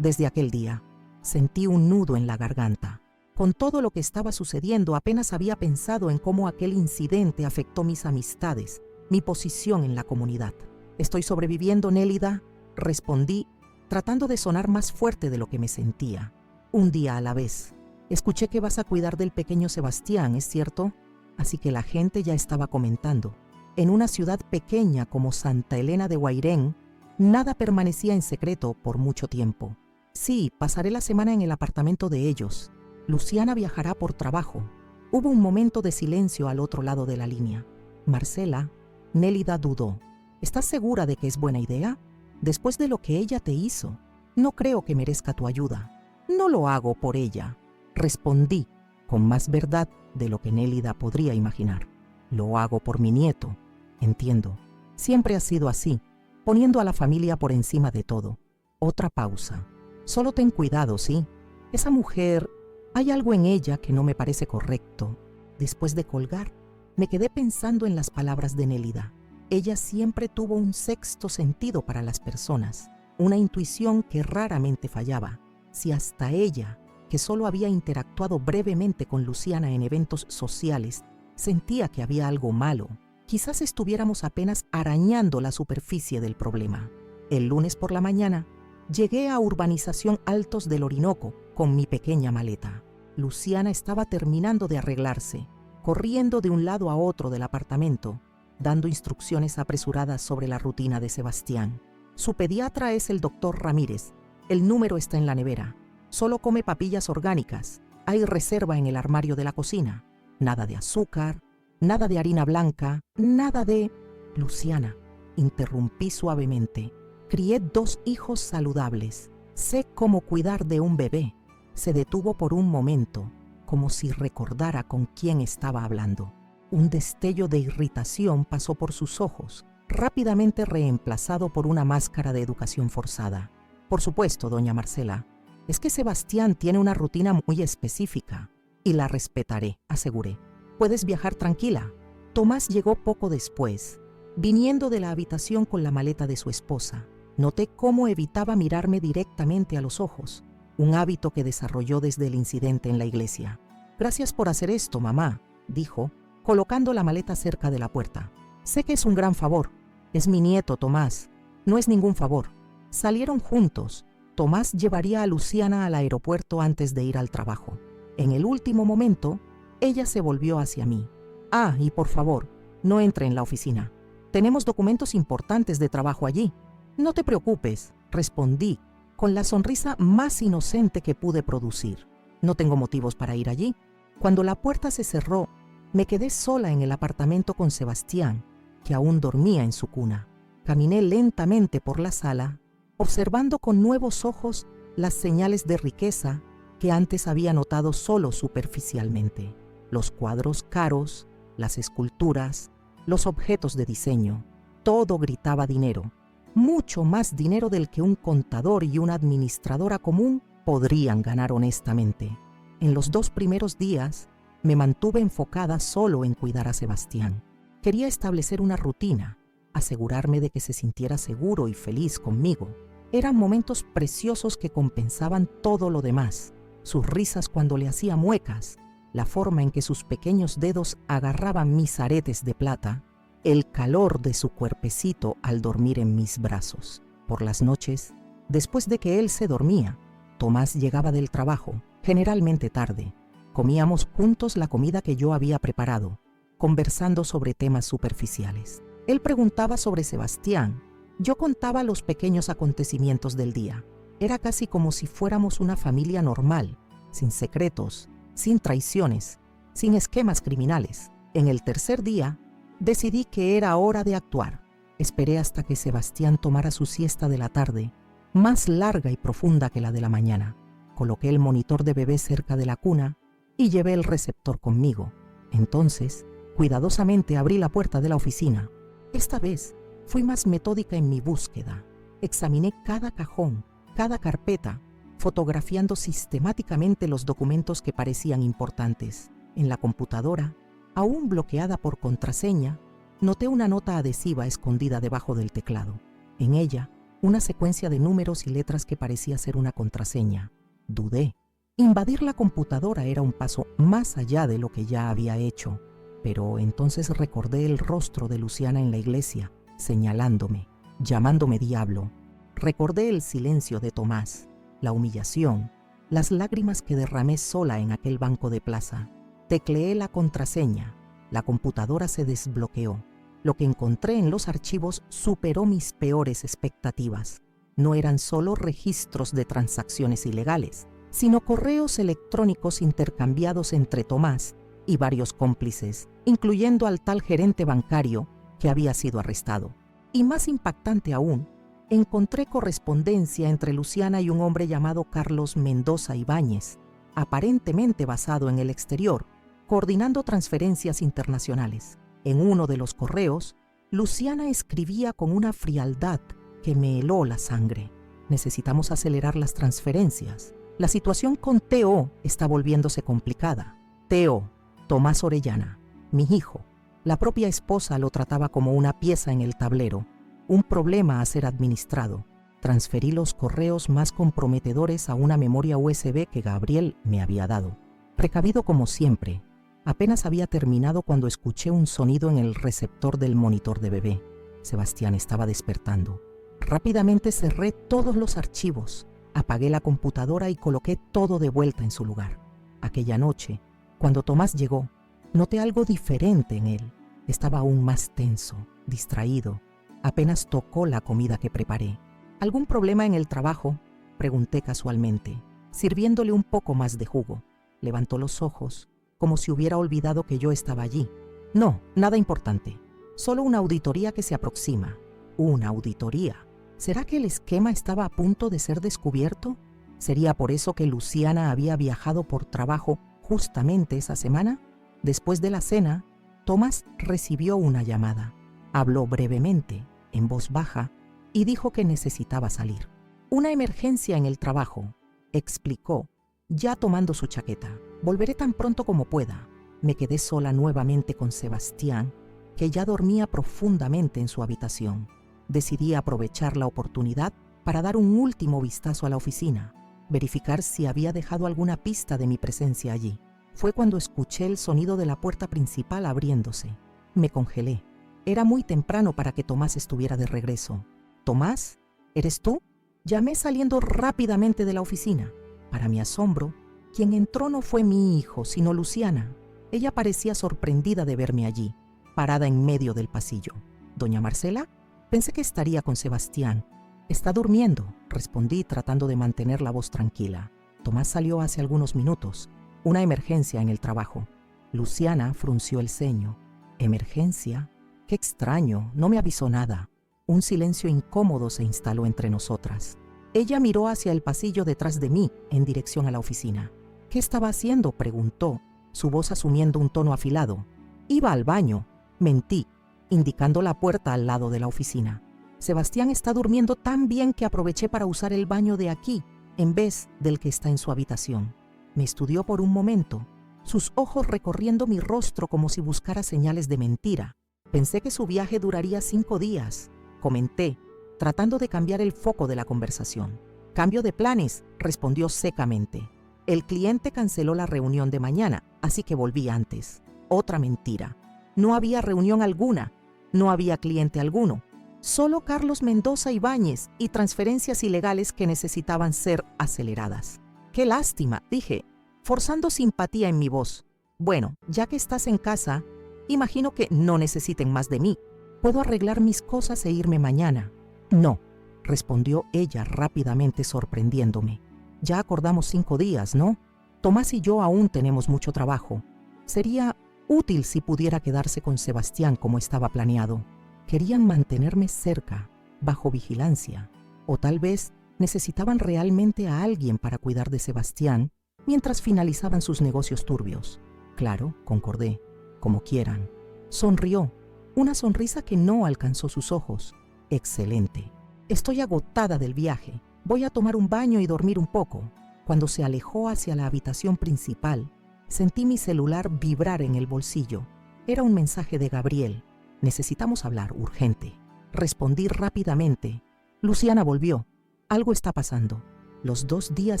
S1: aquel día. Sentí un nudo en la garganta. Con todo lo que estaba sucediendo, apenas había pensado en cómo aquel incidente afectó mis amistades, mi posición en la comunidad. Estoy sobreviviendo, Nélida, respondí, tratando de sonar más fuerte de lo que me sentía. Un día a la vez. Escuché que vas a cuidar del pequeño Sebastián, ¿es cierto? Así que la gente ya estaba comentando. En una ciudad pequeña como Santa Elena de Guairén, nada permanecía en secreto por mucho tiempo. Sí, pasaré la semana en el apartamento de ellos. Luciana viajará por trabajo. Hubo un momento de silencio al otro lado de la línea. Marcela, Nélida dudó. ¿Estás segura de que es buena idea? Después de lo que ella te hizo, no creo que merezca tu ayuda. No lo hago por ella, respondí, con más verdad de lo que Nélida podría imaginar. Lo hago por mi nieto. Entiendo. Siempre ha sido así, poniendo a la familia por encima de todo. Otra pausa. Solo ten cuidado, ¿sí? Esa mujer... Hay algo en ella que no me parece correcto. Después de colgar, me quedé pensando en las palabras de Nélida. Ella siempre tuvo un sexto sentido para las personas, una intuición que raramente fallaba. Si hasta ella, que solo había interactuado brevemente con Luciana en eventos sociales, sentía que había algo malo, quizás estuviéramos apenas arañando la superficie del problema. El lunes por la mañana, Llegué a Urbanización Altos del Orinoco con mi pequeña maleta. Luciana estaba terminando de arreglarse, corriendo de un lado a otro del apartamento, dando instrucciones apresuradas sobre la rutina de Sebastián. Su pediatra es el doctor Ramírez. El número está en la nevera. Solo come papillas orgánicas. Hay reserva en el armario de la cocina. Nada de azúcar, nada de harina blanca, nada de... Luciana, interrumpí suavemente. Crié 2 hijos saludables. Sé cómo cuidar de un bebé. Se detuvo por un momento, como si recordara con quién estaba hablando. Un destello de irritación pasó por sus ojos, rápidamente reemplazado por una máscara de educación forzada. Por supuesto, doña Marcela, es que Sebastián tiene una rutina muy específica y la respetaré, aseguré. Puedes viajar tranquila. Tomás llegó poco después, viniendo de la habitación con la maleta de su esposa. Noté cómo evitaba mirarme directamente a los ojos, un hábito que desarrolló desde el incidente en la iglesia. Gracias por hacer esto, mamá, dijo, colocando la maleta cerca de la puerta. Sé que es un gran favor. Es mi nieto, Tomás. No es ningún favor. Salieron juntos. Tomás llevaría a Luciana al aeropuerto antes de ir al trabajo. En el último momento, ella se volvió hacia mí. Ah, y por favor, no entre en la oficina. Tenemos documentos importantes de trabajo allí. No te preocupes, respondí, con la sonrisa más inocente que pude producir. No tengo motivos para ir allí. Cuando la puerta se cerró, me quedé sola en el apartamento con Sebastián, que aún dormía en su cuna. Caminé lentamente por la sala, observando con nuevos ojos las señales de riqueza que antes había notado solo superficialmente. Los cuadros caros, las esculturas, los objetos de diseño. Todo gritaba dinero. Mucho más dinero del que un contador y una administradora común podrían ganar honestamente. En los 2 primeros días, me mantuve enfocada solo en cuidar a Sebastián. Quería establecer una rutina, asegurarme de que se sintiera seguro y feliz conmigo. Eran momentos preciosos que compensaban todo lo demás. Sus risas cuando le hacía muecas, la forma en que sus pequeños dedos agarraban mis aretes de plata, el calor de su cuerpecito al dormir en mis brazos. Por las noches, después de que él se dormía, Tomás llegaba del trabajo, generalmente tarde. Comíamos juntos la comida que yo había preparado, conversando sobre temas superficiales. Él preguntaba sobre Sebastián. Yo contaba los pequeños acontecimientos del día. Era casi como si fuéramos una familia normal, sin secretos, sin traiciones, sin esquemas criminales. En el tercer día, decidí que era hora de actuar. Esperé hasta que Sebastián tomara su siesta de la tarde, más larga y profunda que la de la mañana. Coloqué el monitor de bebé cerca de la cuna y llevé el receptor conmigo. Entonces, cuidadosamente abrí la puerta de la oficina. Esta vez, fui más metódica en mi búsqueda. Examiné cada cajón, cada carpeta, fotografiando sistemáticamente los documentos que parecían importantes. En la computadora, aún bloqueada por contraseña, noté una nota adhesiva escondida debajo del teclado. En ella, una secuencia de números y letras que parecía ser una contraseña. Dudé. Invadir la computadora era un paso más allá de lo que ya había hecho. Pero entonces recordé el rostro de Luciana en la iglesia, señalándome, llamándome diablo. Recordé el silencio de Tomás, la humillación, las lágrimas que derramé sola en aquel banco de plaza. Tecleé la contraseña. La computadora se desbloqueó. Lo que encontré en los archivos superó mis peores expectativas. No eran solo registros de transacciones ilegales, sino correos electrónicos intercambiados entre Tomás y varios cómplices, incluyendo al tal gerente bancario que había sido arrestado. Y más impactante aún, encontré correspondencia entre Luciana y un hombre llamado Carlos Mendoza Ibáñez, aparentemente basado en el exterior, coordinando transferencias internacionales. En uno de los correos, Luciana escribía con una frialdad que me heló la sangre. Necesitamos acelerar las transferencias. La situación con Teo está volviéndose complicada. Teo, Tomás Orellana, mi hijo. La propia esposa lo trataba como una pieza en el tablero, un problema a ser administrado. Transferí los correos más comprometedores a una memoria USB que Gabriel me había dado. Precavido como siempre, apenas había terminado cuando escuché un sonido en el receptor del monitor de bebé. Sebastián estaba despertando. Rápidamente cerré todos los archivos, apagué la computadora y coloqué todo de vuelta en su lugar. Aquella noche, cuando Tomás llegó, noté algo diferente en él. Estaba aún más tenso, distraído. Apenas tocó la comida que preparé. ¿Algún problema en el trabajo?, pregunté casualmente, sirviéndole un poco más de jugo. Levantó los ojos, como si hubiera olvidado que yo estaba allí. No, nada importante. Solo una auditoría que se aproxima. Una auditoría. ¿Será que el esquema estaba a punto de ser descubierto? ¿Sería por eso que Luciana había viajado por trabajo justamente esa semana? Después de la cena, Tomás recibió una llamada. Habló brevemente, en voz baja, y dijo que necesitaba salir. Una emergencia en el trabajo, explicó, ya tomando su chaqueta. Volveré tan pronto como pueda. Me quedé sola nuevamente con Sebastián, que ya dormía profundamente en su habitación. Decidí aprovechar la oportunidad para dar un último vistazo a la oficina, verificar si había dejado alguna pista de mi presencia allí. Fue cuando escuché el sonido de la puerta principal abriéndose. Me congelé. Era muy temprano para que Tomás estuviera de regreso. «¿Tomás? ¿Eres tú?», llamé saliendo rápidamente de la oficina. Para mi asombro, quien entró no fue mi hijo, sino Luciana. Ella parecía sorprendida de verme allí, parada en medio del pasillo. «¿Doña Marcela? Pensé que estaría con Sebastián». «Está durmiendo», respondí tratando de mantener la voz tranquila. Tomás salió hace algunos minutos. Una emergencia en el trabajo. Luciana frunció el ceño. ¿Emergencia? Qué extraño, no me avisó nada. Un silencio incómodo se instaló entre nosotras. Ella miró hacia el pasillo detrás de mí, en dirección a la oficina. «¿Qué estaba haciendo?», preguntó, su voz asumiendo un tono afilado. «Iba al baño», mentí, indicando la puerta al lado de la oficina. «Sebastián está durmiendo tan bien que aproveché para usar el baño de aquí, en vez del que está en su habitación». Me estudió por un momento, sus ojos recorriendo mi rostro como si buscara señales de mentira. «Pensé que su viaje duraría 5 días», comenté, tratando de cambiar el foco de la conversación. «Cambio de planes», respondió secamente. «El cliente canceló la reunión de mañana, así que volví antes». Otra mentira. No había reunión alguna, no había cliente alguno. Solo Carlos Mendoza Ibáñez y transferencias ilegales que necesitaban ser aceleradas. «Qué lástima», dije, forzando simpatía en mi voz. «Bueno, ya que estás en casa, imagino que no necesiten más de mí. Puedo arreglar mis cosas e irme mañana». «No», respondió ella rápidamente, sorprendiéndome. «Ya acordamos 5 días, ¿no? Tomás y yo aún tenemos mucho trabajo. Sería útil si pudiera quedarse con Sebastián como estaba planeado». Querían mantenerme cerca, bajo vigilancia, o tal vez necesitaban realmente a alguien para cuidar de Sebastián mientras finalizaban sus negocios turbios. «Claro», concordé, «como quieran». Sonrió, una sonrisa que no alcanzó sus ojos. «Excelente. Estoy agotada del viaje. Voy a tomar un baño y dormir un poco». Cuando se alejó hacia la habitación principal, sentí mi celular vibrar en el bolsillo. Era un mensaje de Gabriel. «Necesitamos hablar, urgente». Respondí rápidamente. Luciana volvió. «Algo está pasando». Los 2 días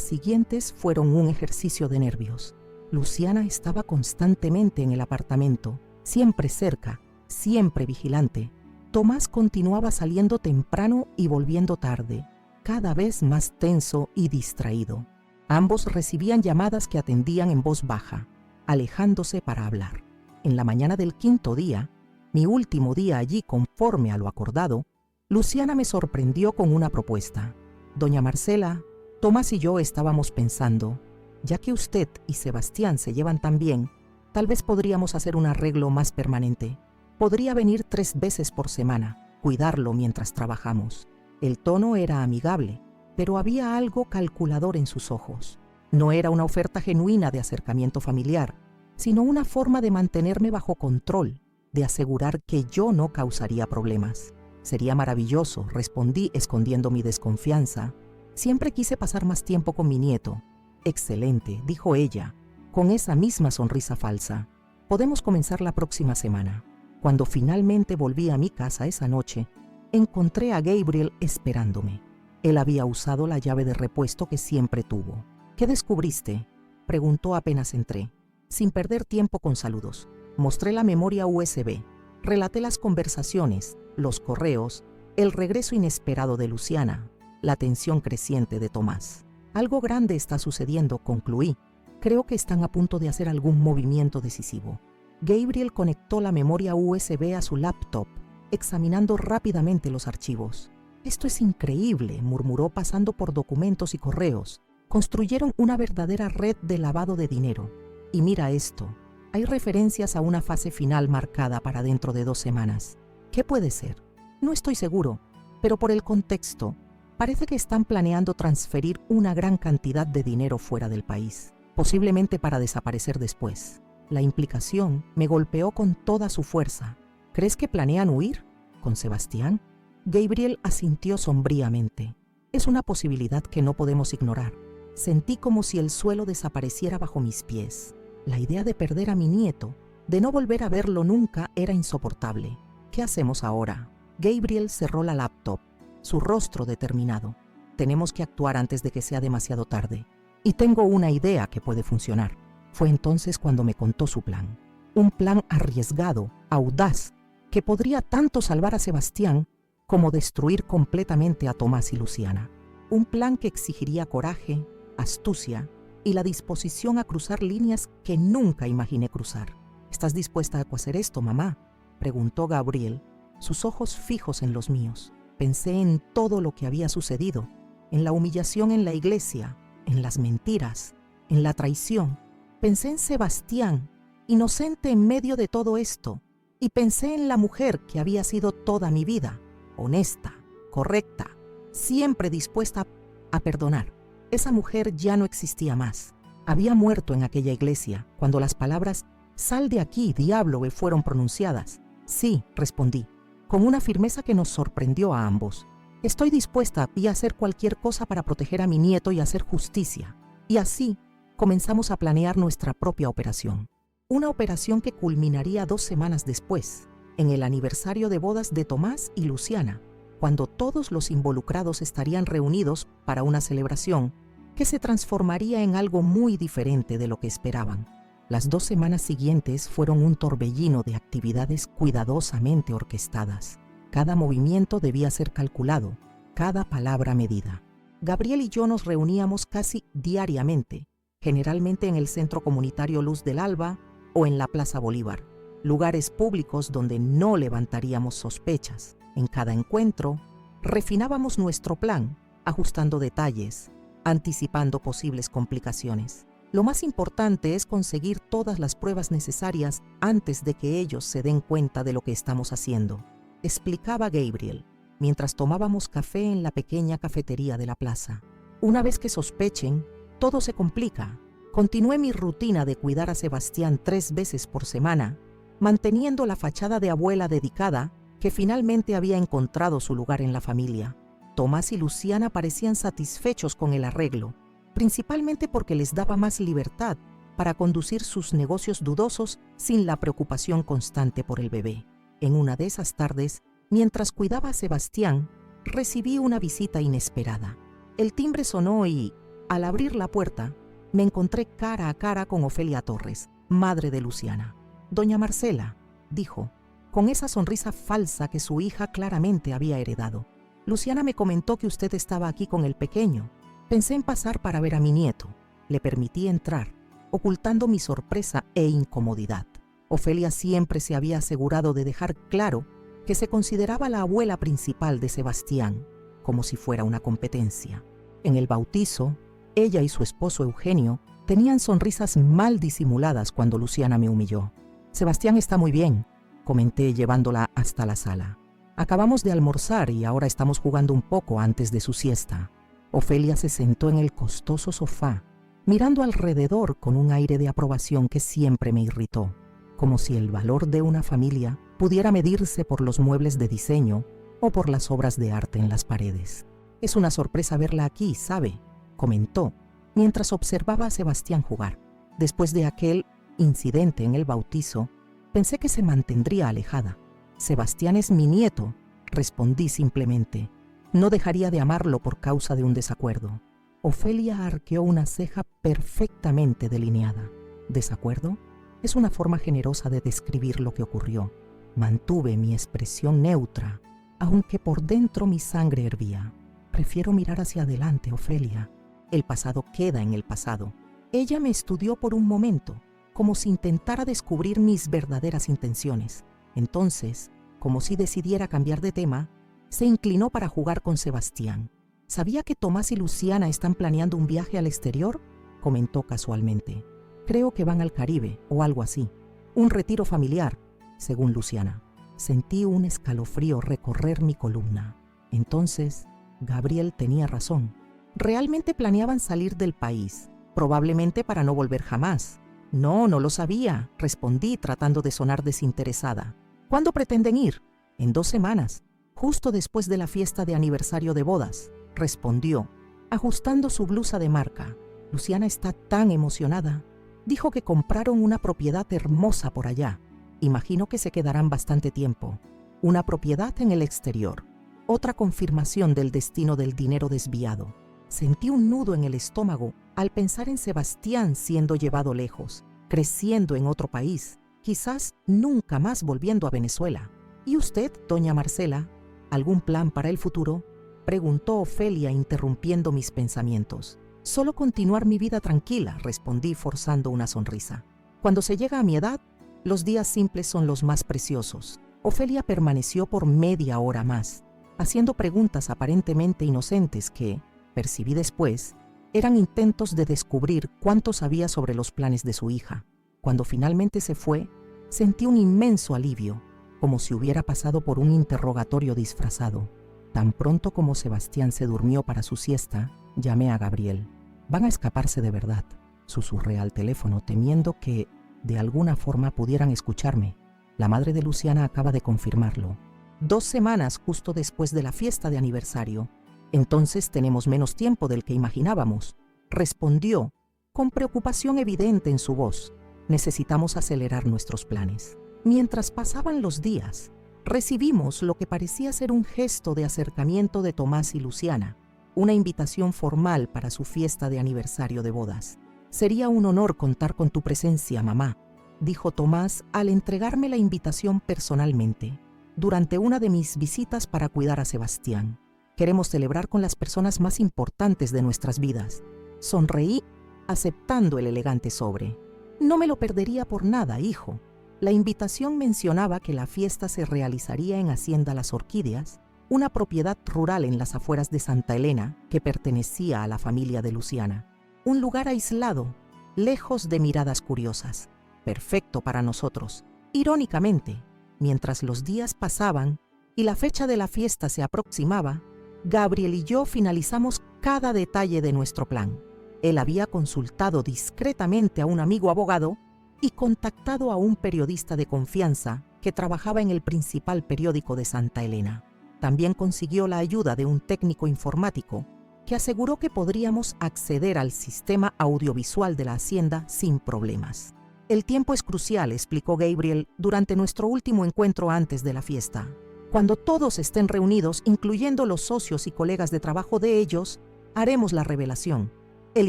S1: siguientes fueron un ejercicio de nervios. Luciana estaba constantemente en el apartamento, siempre cerca, siempre vigilante. Tomás continuaba saliendo temprano y volviendo tarde, cada vez más tenso y distraído. Ambos recibían llamadas que atendían en voz baja, alejándose para hablar. En la mañana del 5.º día, mi último día allí conforme a lo acordado, Luciana me sorprendió con una propuesta. «Doña Marcela, Tomás y yo estábamos pensando, ya que usted y Sebastián se llevan tan bien, tal vez podríamos hacer un arreglo más permanente. Podría venir 3 veces por semana, cuidarlo mientras trabajamos». El tono era amigable, pero había algo calculador en sus ojos. No era una oferta genuina de acercamiento familiar, sino una forma de mantenerme bajo control, de asegurar que yo no causaría problemas. «Sería maravilloso», respondí escondiendo mi desconfianza. «Siempre quise pasar más tiempo con mi nieto». «Excelente», dijo ella, con esa misma sonrisa falsa. «Podemos comenzar la próxima semana». Cuando finalmente volví a mi casa esa noche, encontré a Gabriel esperándome. Él había usado la llave de repuesto que siempre tuvo. «¿Qué descubriste?», preguntó apenas entré. Sin perder tiempo con saludos, mostré la memoria USB, relaté las conversaciones, los correos el regreso inesperado de Luciana, la tensión creciente de Tomás. Algo grande está sucediendo, concluí. Creo que están a punto de hacer algún movimiento decisivo. Gabriel conectó la memoria USB a su laptop, examinando rápidamente los archivos. Esto es increíble, murmuró pasando por documentos y correos. Construyeron una verdadera red de lavado de dinero. Y mira esto, hay referencias a una fase final marcada para dentro de 2 semanas. ¿Qué puede ser? No estoy seguro, pero por el contexto, parece que están planeando transferir una gran cantidad de dinero fuera del país, posiblemente para desaparecer después. La implicación me golpeó con toda su fuerza. ¿Crees que planean huir? ¿Con Sebastián? Gabriel asintió sombríamente. Es una posibilidad que no podemos ignorar. Sentí como si el suelo desapareciera bajo mis pies. La idea de perder a mi nieto, de no volver a verlo nunca, era insoportable. ¿Qué hacemos ahora? Gabriel cerró la laptop, su rostro determinado. Tenemos que actuar antes de que sea demasiado tarde. Y tengo una idea que puede funcionar. Fue entonces cuando me contó su plan. Un plan arriesgado, audaz, que podría tanto salvar a Sebastián como destruir completamente a Tomás y Luciana. Un plan que exigiría coraje, astucia y la disposición a cruzar líneas que nunca imaginé cruzar. ¿Estás dispuesta a hacer esto, mamá?, preguntó Gabriel, sus ojos fijos en los míos. Pensé en todo lo que había sucedido, en la humillación en la iglesia, en las mentiras, en la traición. Pensé en Sebastián, inocente en medio de todo esto, y pensé en la mujer que había sido toda mi vida, honesta, correcta, siempre dispuesta a perdonar. Esa mujer ya no existía más. Había muerto en aquella iglesia cuando las palabras «Sal de aquí, diablo», fueron pronunciadas. Sí, respondí, con una firmeza que nos sorprendió a ambos. Estoy dispuesta a hacer cualquier cosa para proteger a mi nieto y hacer justicia. Y así comenzamos a planear nuestra propia operación. Una operación que culminaría 2 semanas después, en el aniversario de bodas de Tomás y Luciana, cuando todos los involucrados estarían reunidos para una celebración que se transformaría en algo muy diferente de lo que esperaban. Las 2 semanas siguientes fueron un torbellino de actividades cuidadosamente orquestadas. Cada movimiento debía ser calculado, cada palabra medida. Gabriel y yo nos reuníamos casi diariamente, generalmente en el Centro Comunitario Luz del Alba o en la Plaza Bolívar, lugares públicos donde no levantaríamos sospechas. En cada encuentro, refinábamos nuestro plan, ajustando detalles, anticipando posibles complicaciones. Lo más importante es conseguir todas las pruebas necesarias antes de que ellos se den cuenta de lo que estamos haciendo, explicaba Gabriel, mientras tomábamos café en la pequeña cafetería de la plaza. Una vez que sospechen, todo se complica. Continué mi rutina de cuidar a Sebastián 3 veces por semana, manteniendo la fachada de abuela dedicada que finalmente había encontrado su lugar en la familia. Tomás y Luciana parecían satisfechos con el arreglo, principalmente porque les daba más libertad para conducir sus negocios dudosos sin la preocupación constante por el bebé. En una de esas tardes, mientras cuidaba a Sebastián, recibí una visita inesperada. El timbre sonó y, al abrir la puerta, me encontré cara a cara con Ofelia Torres, madre de Luciana. «Doña Marcela», dijo, con esa sonrisa falsa que su hija claramente había heredado. «Luciana me comentó que usted estaba aquí con el pequeño. Pensé en pasar para ver a mi nieto. Le permití entrar, ocultando mi sorpresa e incomodidad. Ofelia siempre se había asegurado de dejar claro que se consideraba la abuela principal de Sebastián, como si fuera una competencia. En el bautizo, ella y su esposo Eugenio tenían sonrisas mal disimuladas cuando Luciana me humilló. «Sebastián está muy bien», comenté llevándola hasta la sala. «Acabamos de almorzar y ahora estamos jugando un poco antes de su siesta». Ofelia se sentó en el costoso sofá, mirando alrededor con un aire de aprobación que siempre me irritó, como si el valor de una familia pudiera medirse por los muebles de diseño o por las obras de arte en las paredes. «Es una sorpresa verla aquí, ¿sabe?», comentó, mientras observaba a Sebastián jugar. Después de aquel incidente en el bautizo, pensé que se mantendría alejada. «Sebastián es mi nieto», respondí simplemente. «No dejaría de amarlo por causa de un desacuerdo». Ofelia arqueó una ceja perfectamente delineada. «¿Desacuerdo?». Es una forma generosa de describir lo que ocurrió. Mantuve mi expresión neutra, aunque por dentro mi sangre hervía. Prefiero mirar hacia adelante, Ofelia. El pasado queda en el pasado. Ella me estudió por un momento, como si intentara descubrir mis verdaderas intenciones. Entonces, como si decidiera cambiar de tema, se inclinó para jugar con Sebastián. ¿Sabía que Tomás y Luciana están planeando un viaje al exterior?, comentó casualmente. Creo que van al Caribe o algo así. Un retiro familiar, según Luciana. Sentí un escalofrío recorrer mi columna. Entonces, Gabriel tenía razón. Realmente planeaban salir del país, probablemente para no volver jamás. No lo sabía, respondí tratando de sonar desinteresada. ¿Cuándo pretenden ir? En 2 semanas, justo después de la fiesta de aniversario de bodas, respondió, ajustando su blusa de marca. Luciana está tan emocionada. Dijo que compraron una propiedad hermosa por allá. Imagino que se quedarán bastante tiempo. Una propiedad en el exterior. Otra confirmación del destino del dinero desviado. Sentí un nudo en el estómago al pensar en Sebastián siendo llevado lejos, creciendo en otro país, quizás nunca más volviendo a Venezuela. ¿Y usted, doña Marcela, algún plan para el futuro?, preguntó Ofelia interrumpiendo mis pensamientos. Solo continuar mi vida tranquila, respondí forzando una sonrisa. Cuando se llega a mi edad, los días simples son los más preciosos. Ofelia permaneció por media hora más, haciendo preguntas aparentemente inocentes que, percibí después, eran intentos de descubrir cuánto sabía sobre los planes de su hija. Cuando finalmente se fue, sentí un inmenso alivio, como si hubiera pasado por un interrogatorio disfrazado. Tan pronto como Sebastián se durmió para su siesta, llamé a Gabriel. Van a escaparse de verdad, susurré al teléfono temiendo que, de alguna forma, pudieran escucharme. La madre de Luciana acaba de confirmarlo. 2 semanas justo después de la fiesta de aniversario. Entonces tenemos menos tiempo del que imaginábamos, respondió, con preocupación evidente en su voz. Necesitamos acelerar nuestros planes. Mientras pasaban los días, recibimos lo que parecía ser un gesto de acercamiento de Tomás y Luciana, una invitación formal para su fiesta de aniversario de bodas. Sería un honor contar con tu presencia, mamá, dijo Tomás al entregarme la invitación personalmente, durante una de mis visitas para cuidar a Sebastián. Queremos celebrar con las personas más importantes de nuestras vidas. Sonreí, aceptando el elegante sobre. No me lo perdería por nada, hijo. La invitación mencionaba que la fiesta se realizaría en Hacienda Las Orquídeas, una propiedad rural en las afueras de Santa Elena que pertenecía a la familia de Luciana. Un lugar aislado, lejos de miradas curiosas. Perfecto para nosotros. Irónicamente, mientras los días pasaban y la fecha de la fiesta se aproximaba, Gabriel y yo finalizamos cada detalle de nuestro plan. Él había consultado discretamente a un amigo abogado y contactado a un periodista de confianza que trabajaba en el principal periódico de Santa Elena. También consiguió la ayuda de un técnico informático que aseguró que podríamos acceder al sistema audiovisual de la hacienda sin problemas. El tiempo es crucial, explicó Gabriel durante nuestro último encuentro antes de la fiesta. Cuando todos estén reunidos, incluyendo los socios y colegas de trabajo de ellos, haremos la revelación. El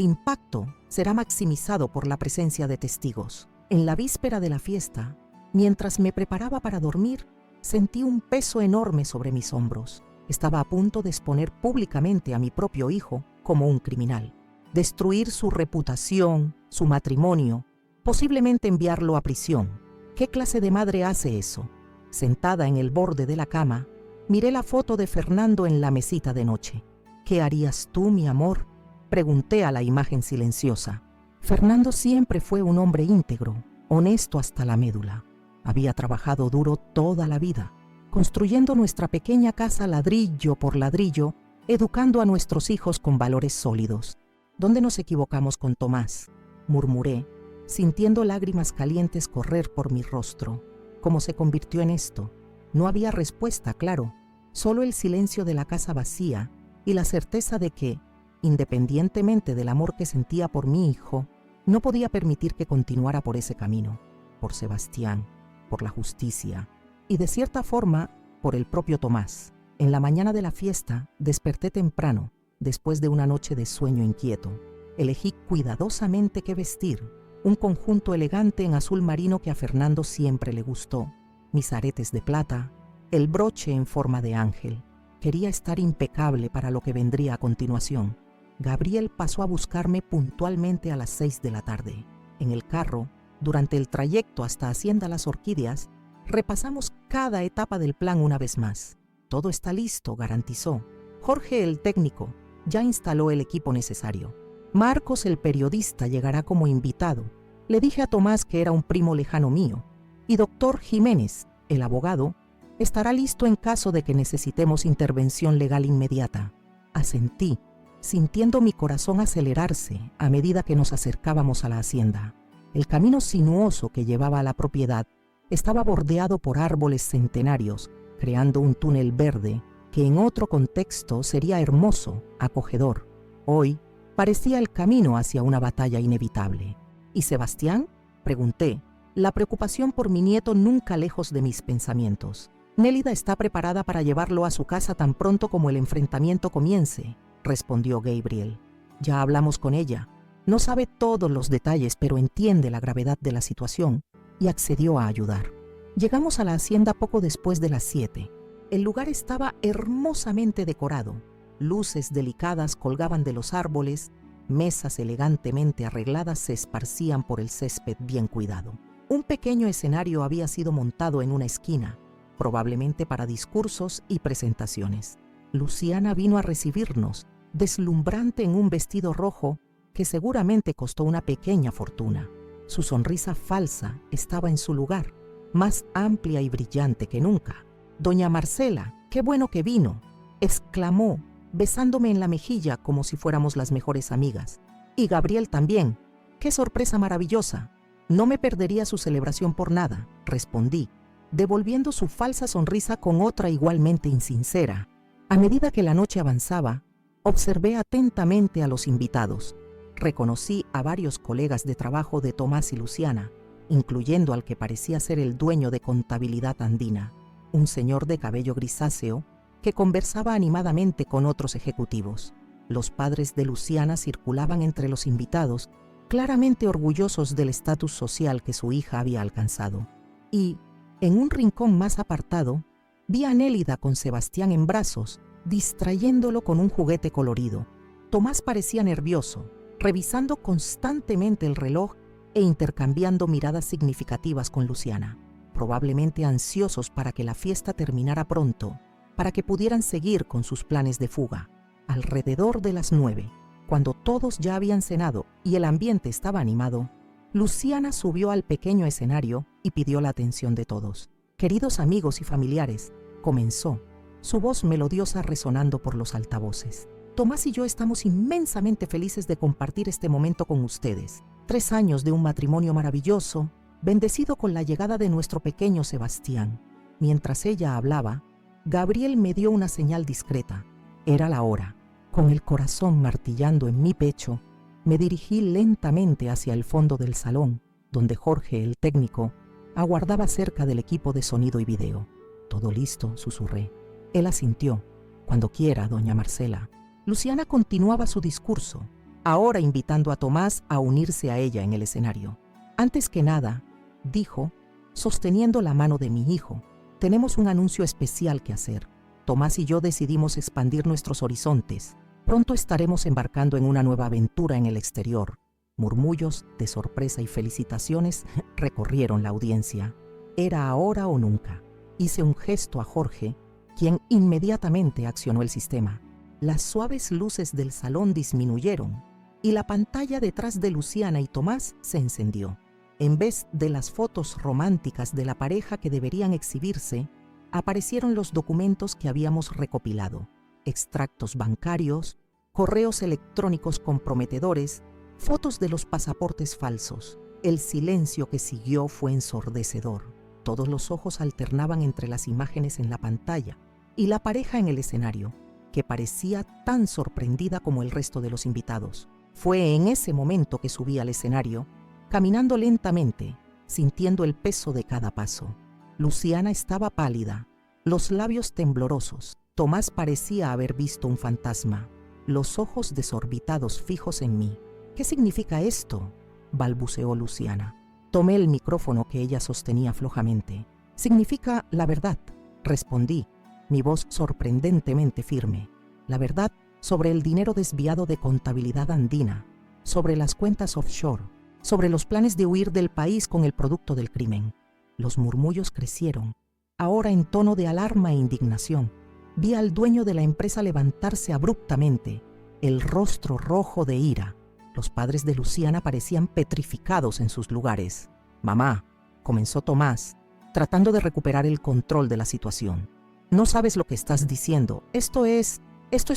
S1: impacto será maximizado por la presencia de testigos. En la víspera de la fiesta, mientras me preparaba para dormir, sentí un peso enorme sobre mis hombros. Estaba a punto de exponer públicamente a mi propio hijo como un criminal, destruir su reputación, su matrimonio, posiblemente enviarlo a prisión. ¿Qué clase de madre hace eso? Sentada en el borde de la cama, miré la foto de Fernando en la mesita de noche. ¿Qué harías tú, mi amor?, pregunté a la imagen silenciosa. Fernando siempre fue un hombre íntegro, honesto hasta la médula. Había trabajado duro toda la vida, construyendo nuestra pequeña casa ladrillo por ladrillo, educando a nuestros hijos con valores sólidos. ¿Dónde nos equivocamos con Tomás?, murmuré, sintiendo lágrimas calientes correr por mi rostro. ¿Cómo se convirtió en esto? No había respuesta, claro, solo el silencio de la casa vacía y la certeza de que, independientemente del amor que sentía por mi hijo, no podía permitir que continuara por ese camino, por Sebastián, por la justicia y, de cierta forma, por el propio Tomás. En la mañana de la fiesta desperté temprano, después de una noche de sueño inquieto. Elegí cuidadosamente qué vestir, un conjunto elegante en azul marino que a Fernando siempre le gustó, mis aretes de plata, el broche en forma de ángel. Quería estar impecable para lo que vendría a continuación. Gabriel pasó a buscarme puntualmente a las 6 de la tarde. En el carro, durante el trayecto hasta Hacienda Las Orquídeas, repasamos cada etapa del plan una vez más. Todo está listo, garantizó. Jorge, el técnico, ya instaló el equipo necesario. Marcos, el periodista, llegará como invitado. Le dije a Tomás que era un primo lejano mío. Y doctor Jiménez, el abogado, estará listo en caso de que necesitemos intervención legal inmediata. Asentí, sintiendo mi corazón acelerarse a medida que nos acercábamos a la hacienda. El camino sinuoso que llevaba a la propiedad estaba bordeado por árboles centenarios, creando un túnel verde que en otro contexto sería hermoso, acogedor. Hoy parecía el camino hacia una batalla inevitable. ¿Y Sebastián?, pregunté, la preocupación por mi nieto nunca lejos de mis pensamientos. Nélida está preparada para llevarlo a su casa tan pronto como el enfrentamiento comience, respondió Gabriel. Ya hablamos con ella. No sabe todos los detalles, pero entiende la gravedad de la situación y accedió a ayudar. Llegamos a la hacienda poco después de las 7. El lugar estaba hermosamente decorado. Luces delicadas colgaban de los árboles, mesas elegantemente arregladas se esparcían por el césped bien cuidado. Un pequeño escenario había sido montado en una esquina, probablemente para discursos y presentaciones. Luciana vino a recibirnos, deslumbrante en un vestido rojo que seguramente costó una pequeña fortuna. Su sonrisa falsa estaba en su lugar, más amplia y brillante que nunca. «Doña Marcela, qué bueno que vino», exclamó, besándome en la mejilla como si fuéramos las mejores amigas. «Y Gabriel también. ¡Qué sorpresa maravillosa! No me perdería su celebración por nada», respondí, devolviendo su falsa sonrisa con otra igualmente insincera. A medida que la noche avanzaba, observé atentamente a los invitados. Reconocí a varios colegas de trabajo de Tomás y Luciana, incluyendo al que parecía ser el dueño de Contabilidad Andina, un señor de cabello grisáceo que conversaba animadamente con otros ejecutivos. Los padres de Luciana circulaban entre los invitados, claramente orgullosos del estatus social que su hija había alcanzado. Y, en un rincón más apartado, vi a Nélida con Sebastián en brazos, distrayéndolo con un juguete colorido. Tomás parecía nervioso, revisando constantemente el reloj e intercambiando miradas significativas con Luciana, probablemente ansiosos para que la fiesta terminara pronto, para que pudieran seguir con sus planes de fuga. Alrededor de las 9, cuando todos ya habían cenado y el ambiente estaba animado, Luciana subió al pequeño escenario y pidió la atención de todos. «Queridos amigos y familiares», comenzó, su voz melodiosa resonando por los altavoces. «Tomás y yo estamos inmensamente felices de compartir este momento con ustedes. 3 años de un matrimonio maravilloso, bendecido con la llegada de nuestro pequeño Sebastián». Mientras ella hablaba, Gabriel me dio una señal discreta. Era la hora. Con el corazón martillando en mi pecho, me dirigí lentamente hacia el fondo del salón, donde Jorge, el técnico, aguardaba cerca del equipo de sonido y video. «Todo listo», susurré. Él asintió. «Cuando quiera, doña Marcela». Luciana continuaba su discurso, ahora invitando a Tomás a unirse a ella en el escenario. «Antes que nada», dijo, sosteniendo la mano de mi hijo, «tenemos un anuncio especial que hacer. Tomás y yo decidimos expandir nuestros horizontes. Pronto estaremos embarcando en una nueva aventura en el exterior». Murmullos de sorpresa y felicitaciones recorrieron la audiencia. Era ahora o nunca. Hice un gesto a Jorge, quien inmediatamente accionó el sistema. Las suaves luces del salón disminuyeron y la pantalla detrás de Luciana y Tomás se encendió. En vez de las fotos románticas de la pareja que deberían exhibirse, aparecieron los documentos que habíamos recopilado: extractos bancarios, correos electrónicos comprometedores, fotos de los pasaportes falsos. El silencio que siguió fue ensordecedor. Todos los ojos alternaban entre las imágenes en la pantalla y la pareja en el escenario, que parecía tan sorprendida como el resto de los invitados. Fue en ese momento que subí al escenario, caminando lentamente, sintiendo el peso de cada paso. Luciana estaba pálida, los labios temblorosos. Tomás parecía haber visto un fantasma, los ojos desorbitados fijos en mí. «¿Qué significa esto?», balbuceó Luciana. Tomé el micrófono que ella sostenía flojamente. «Significa la verdad. respondí, mi voz sorprendentemente firme. La verdad sobre el dinero desviado de Contabilidad Andina, sobre las cuentas offshore, sobre los planes de huir del país con el producto del crimen. Los murmullos crecieron, ahora en tono de alarma e indignación. Vi al dueño de la empresa levantarse abruptamente, el rostro rojo de ira. Los padres de Luciana parecían petrificados en sus lugares. «Mamá», comenzó Tomás, tratando de recuperar el control de la situación. «No sabes lo que estás diciendo. Esto es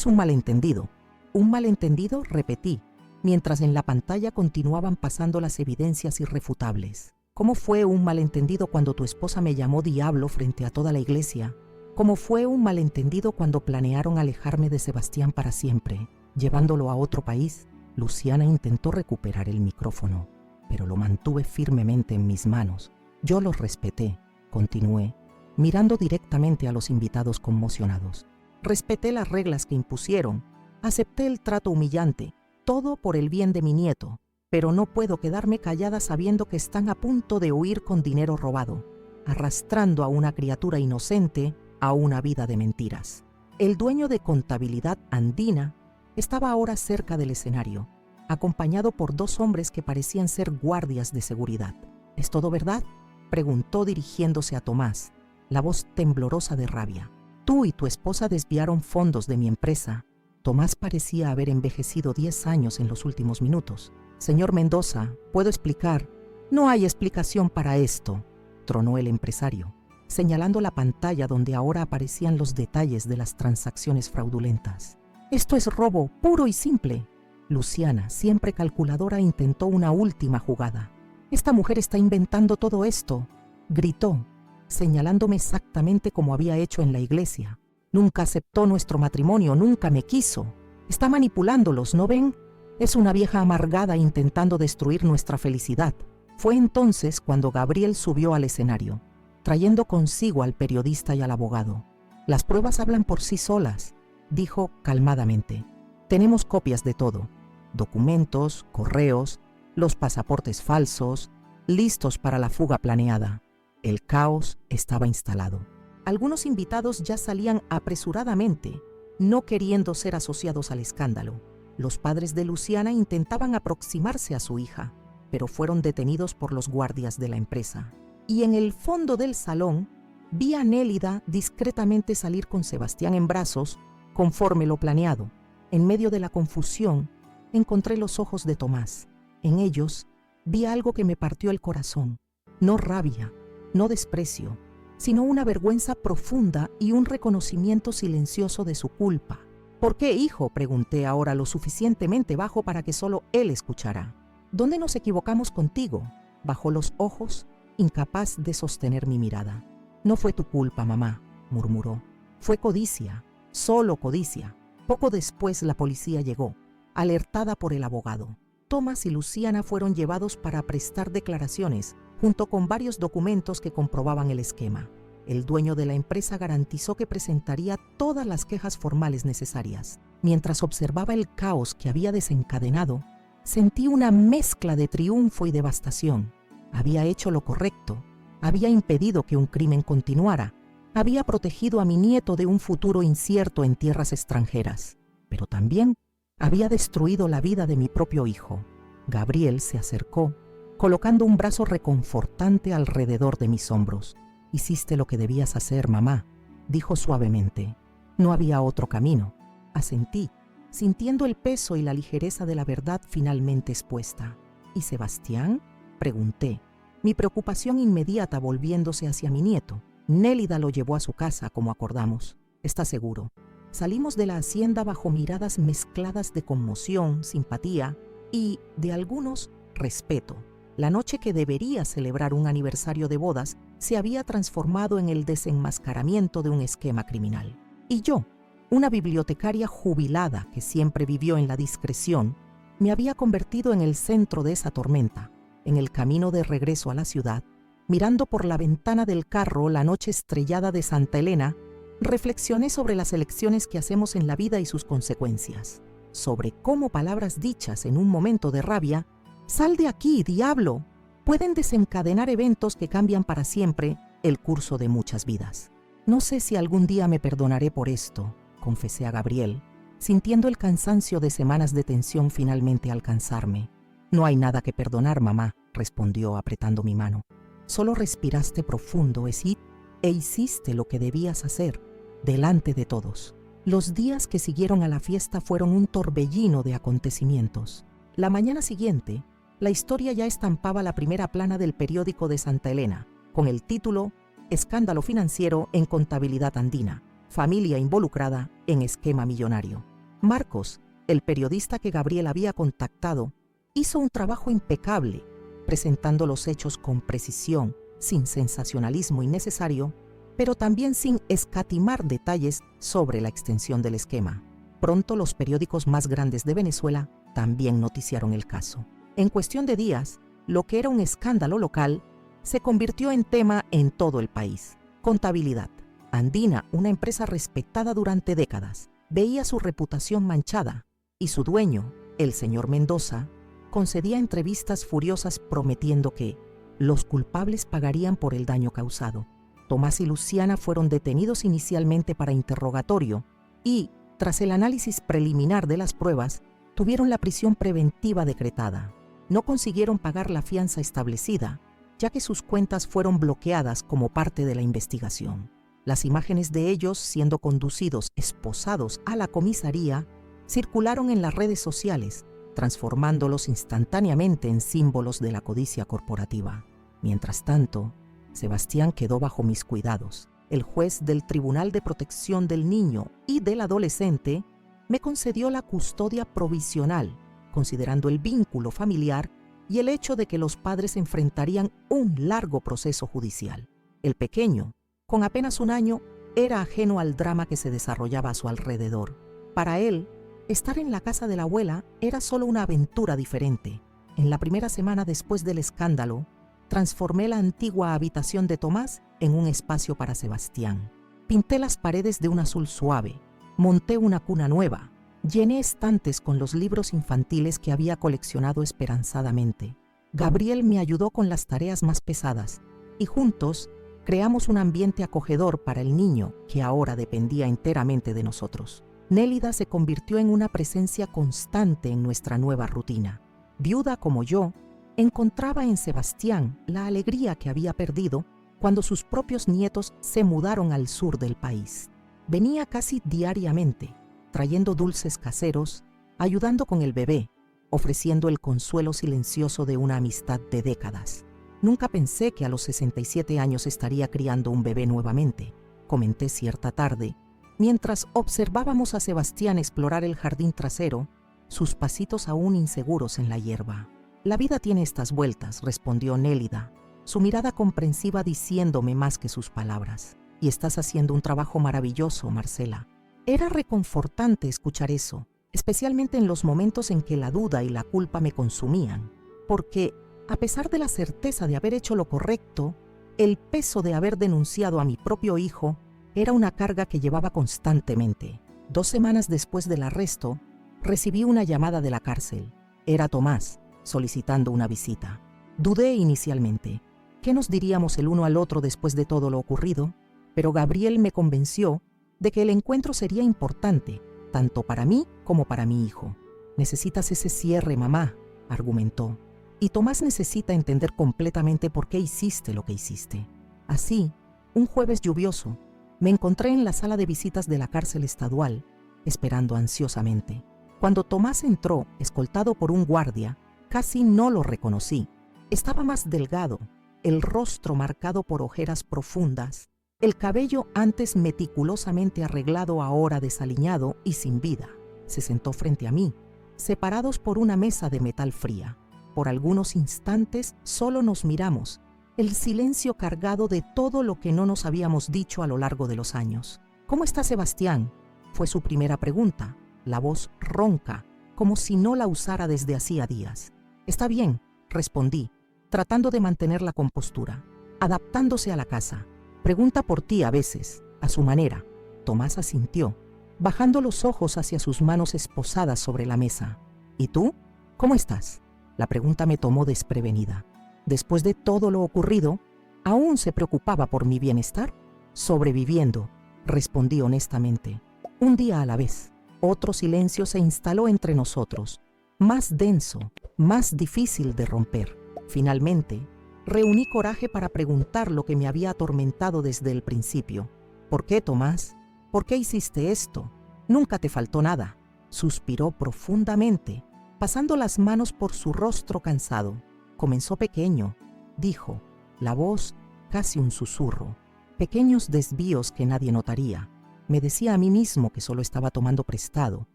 S1: un malentendido». «¿Un malentendido?», repetí, mientras en la pantalla continuaban pasando las evidencias irrefutables. «¿Cómo fue un malentendido cuando tu esposa me llamó diablo frente a toda la iglesia? ¿Cómo fue un malentendido cuando planearon alejarme de Sebastián para siempre, llevándolo a otro país?» Luciana intentó recuperar el micrófono, pero lo mantuve firmemente en mis manos. Yo los respeté, continué, mirando directamente a los invitados conmocionados. Respeté las reglas que impusieron, acepté el trato humillante, todo por el bien de mi nieto, pero no puedo quedarme callada sabiendo que están a punto de huir con dinero robado, arrastrando a una criatura inocente a una vida de mentiras. El dueño de Contabilidad Andina estaba ahora cerca del escenario, acompañado por 2 hombres que parecían ser guardias de seguridad. «¿Es todo verdad?», preguntó dirigiéndose a Tomás, la voz temblorosa de rabia. «Tú y tu esposa desviaron fondos de mi empresa». Tomás parecía haber envejecido 10 años en los últimos minutos. «Señor Mendoza, ¿puedo explicar?» «No hay explicación para esto», tronó el empresario, señalando la pantalla donde ahora aparecían los detalles de las transacciones fraudulentas. «Esto es robo puro y simple». Luciana, siempre calculadora, intentó una última jugada. «Esta mujer está inventando todo esto», gritó, señalándome exactamente como había hecho en la iglesia. «Nunca aceptó nuestro matrimonio, nunca me quiso. Está manipulándolos, ¿no ven? Es una vieja amargada intentando destruir nuestra felicidad». Fue entonces cuando Gabriel subió al escenario, trayendo consigo al periodista y al abogado. «Las pruebas hablan por sí solas», dijo calmadamente. «Tenemos copias de todo, documentos, correos, los pasaportes falsos, listos para la fuga planeada». El caos estaba instalado. Algunos invitados ya salían apresuradamente, no queriendo ser asociados al escándalo. Los padres de Luciana intentaban aproximarse a su hija, pero fueron detenidos por los guardias de la empresa. Y en el fondo del salón vi a Nélida discretamente salir con Sebastián en brazos, conforme lo planeado. En medio de la confusión, encontré los ojos de Tomás. En ellos vi algo que me partió el corazón. No rabia, no desprecio, sino una vergüenza profunda y un reconocimiento silencioso de su culpa. «¿Por qué, hijo?», pregunté ahora lo suficientemente bajo para que solo él escuchara. «¿Dónde nos equivocamos contigo?». Bajó los ojos, incapaz de sostener mi mirada. «No fue tu culpa, mamá», murmuró. «Fue codicia, solo codicia». Poco después la policía llegó, alertada por el abogado. Tomás y Luciana fueron llevados para prestar declaraciones, junto con varios documentos que comprobaban el esquema. El dueño de la empresa garantizó que presentaría todas las quejas formales necesarias. Mientras observaba el caos que había desencadenado, sentí una mezcla de triunfo y devastación. Había hecho lo correcto, había impedido que un crimen continuara, había protegido a mi nieto de un futuro incierto en tierras extranjeras, pero también había destruido la vida de mi propio hijo. Gabriel se acercó, colocando un brazo reconfortante alrededor de mis hombros. «Hiciste lo que debías hacer, mamá», dijo suavemente. «No había otro camino». Asentí, sintiendo el peso y la ligereza de la verdad finalmente expuesta. «¿Y Sebastián?», pregunté, mi preocupación inmediata volviéndose hacia mi nieto. «Nélida lo llevó a su casa, como acordamos. Está seguro». Salimos de la hacienda bajo miradas mezcladas de conmoción, simpatía y, de algunos, respeto. La noche que debería celebrar un aniversario de bodas se había transformado en el desenmascaramiento de un esquema criminal. Y yo, una bibliotecaria jubilada que siempre vivió en la discreción, me había convertido en el centro de esa tormenta. En el camino de regreso a la ciudad, mirando por la ventana del carro la noche estrellada de Santa Elena, reflexioné sobre las elecciones que hacemos en la vida y sus consecuencias, sobre cómo palabras dichas en un momento de rabia, «Sal de aquí, diablo», pueden desencadenar eventos que cambian para siempre el curso de muchas vidas. No sé si algún día me perdonaré por esto, confesé a Gabriel, sintiendo el cansancio de semanas de tensión finalmente alcanzarme. No hay nada que perdonar, mamá, respondió apretando mi mano. Solo respiraste profundo e hiciste lo que debías hacer, delante de todos. Los días que siguieron a la fiesta fueron un torbellino de acontecimientos. La mañana siguiente, la historia ya estampaba la primera plana del periódico de Santa Elena, con el título Escándalo financiero en contabilidad andina, familia involucrada en esquema millonario. Marcos, el periodista que Gabriel había contactado, hizo un trabajo impecable, presentando los hechos con precisión, sin sensacionalismo innecesario, pero también sin escatimar detalles sobre la extensión del esquema. Pronto los periódicos más grandes de Venezuela también noticiaron el caso. En cuestión de días, lo que era un escándalo local se convirtió en tema en todo el país. Contabilidad. Andina, una empresa respetada durante décadas, veía su reputación manchada y su dueño, el señor Mendoza, concedía entrevistas furiosas prometiendo que los culpables pagarían por el daño causado. Tomás y Luciana fueron detenidos inicialmente para interrogatorio y, tras el análisis preliminar de las pruebas, tuvieron la prisión preventiva decretada. No consiguieron pagar la fianza establecida, ya que sus cuentas fueron bloqueadas como parte de la investigación. Las imágenes de ellos siendo conducidos esposados a la comisaría circularon en las redes sociales, transformándolos instantáneamente en símbolos de la codicia corporativa. Mientras tanto, Sebastián quedó bajo mis cuidados. El juez del Tribunal de Protección del Niño y del Adolescente me concedió la custodia provisional, considerando el vínculo familiar y el hecho de que los padres enfrentarían un largo proceso judicial. El pequeño, con apenas 1 año, era ajeno al drama que se desarrollaba a su alrededor. Para él, estar en la casa de la abuela era solo una aventura diferente. En la primera semana después del escándalo, transformé la antigua habitación de Tomás en un espacio para Sebastián. Pinté las paredes de un azul suave, monté una cuna nueva, llené estantes con los libros infantiles que había coleccionado esperanzadamente. Gabriel me ayudó con las tareas más pesadas y juntos creamos un ambiente acogedor para el niño que ahora dependía enteramente de nosotros. Nélida se convirtió en una presencia constante en nuestra nueva rutina. Viuda como yo, encontraba en Sebastián la alegría que había perdido cuando sus propios nietos se mudaron al sur del país. Venía casi diariamente, trayendo dulces caseros, ayudando con el bebé, ofreciendo el consuelo silencioso de una amistad de décadas. Nunca pensé que a los 67 años estaría criando un bebé nuevamente, comenté cierta tarde, mientras observábamos a Sebastián explorar el jardín trasero, sus pasitos aún inseguros en la hierba. La vida tiene estas vueltas, respondió Nélida, su mirada comprensiva diciéndome más que sus palabras. Y estás haciendo un trabajo maravilloso, Marcela. Era reconfortante escuchar eso, especialmente en los momentos en que la duda y la culpa me consumían, porque, a pesar de la certeza de haber hecho lo correcto, el peso de haber denunciado a mi propio hijo era una carga que llevaba constantemente. 2 semanas después del arresto, recibí una llamada de la cárcel. Era Tomás, solicitando una visita. Dudé inicialmente. ¿Qué nos diríamos el uno al otro después de todo lo ocurrido? Pero Gabriel me convenció de que el encuentro sería importante, tanto para mí como para mi hijo. Necesitas ese cierre, mamá, argumentó. Y Tomás necesita entender completamente por qué hiciste lo que hiciste. Así, un jueves lluvioso, me encontré en la sala de visitas de la cárcel estadual, esperando ansiosamente. Cuando Tomás entró, escoltado por un guardia, casi no lo reconocí. Estaba más delgado, el rostro marcado por ojeras profundas, el cabello antes meticulosamente arreglado ahora desaliñado y sin vida. Se sentó frente a mí, separados por una mesa de metal fría. Por algunos instantes solo nos miramos, el silencio cargado de todo lo que no nos habíamos dicho a lo largo de los años. ¿Cómo está Sebastián?, fue su primera pregunta, la voz ronca, como si no la usara desde hacía días. Está bien, respondí, tratando de mantener la compostura, adaptándose a la casa. Pregunta por ti a veces, a su manera. Tomás asintió, bajando los ojos hacia sus manos esposadas sobre la mesa. ¿Y tú? ¿Cómo estás? La pregunta me tomó desprevenida. Después de todo lo ocurrido, ¿aún se preocupaba por mi bienestar? Sobreviviendo, respondí honestamente. Un día a la vez. Otro silencio se instaló entre nosotros, más denso, más difícil de romper. Finalmente, reuní coraje para preguntar lo que me había atormentado desde el principio. ¿Por qué, Tomás? ¿Por qué hiciste esto? Nunca te faltó nada. Suspiró profundamente, pasando las manos por su rostro cansado. Comenzó pequeño, dijo, la voz casi un susurro. Pequeños desvíos que nadie notaría. Me decía a mí mismo que solo estaba tomando prestado,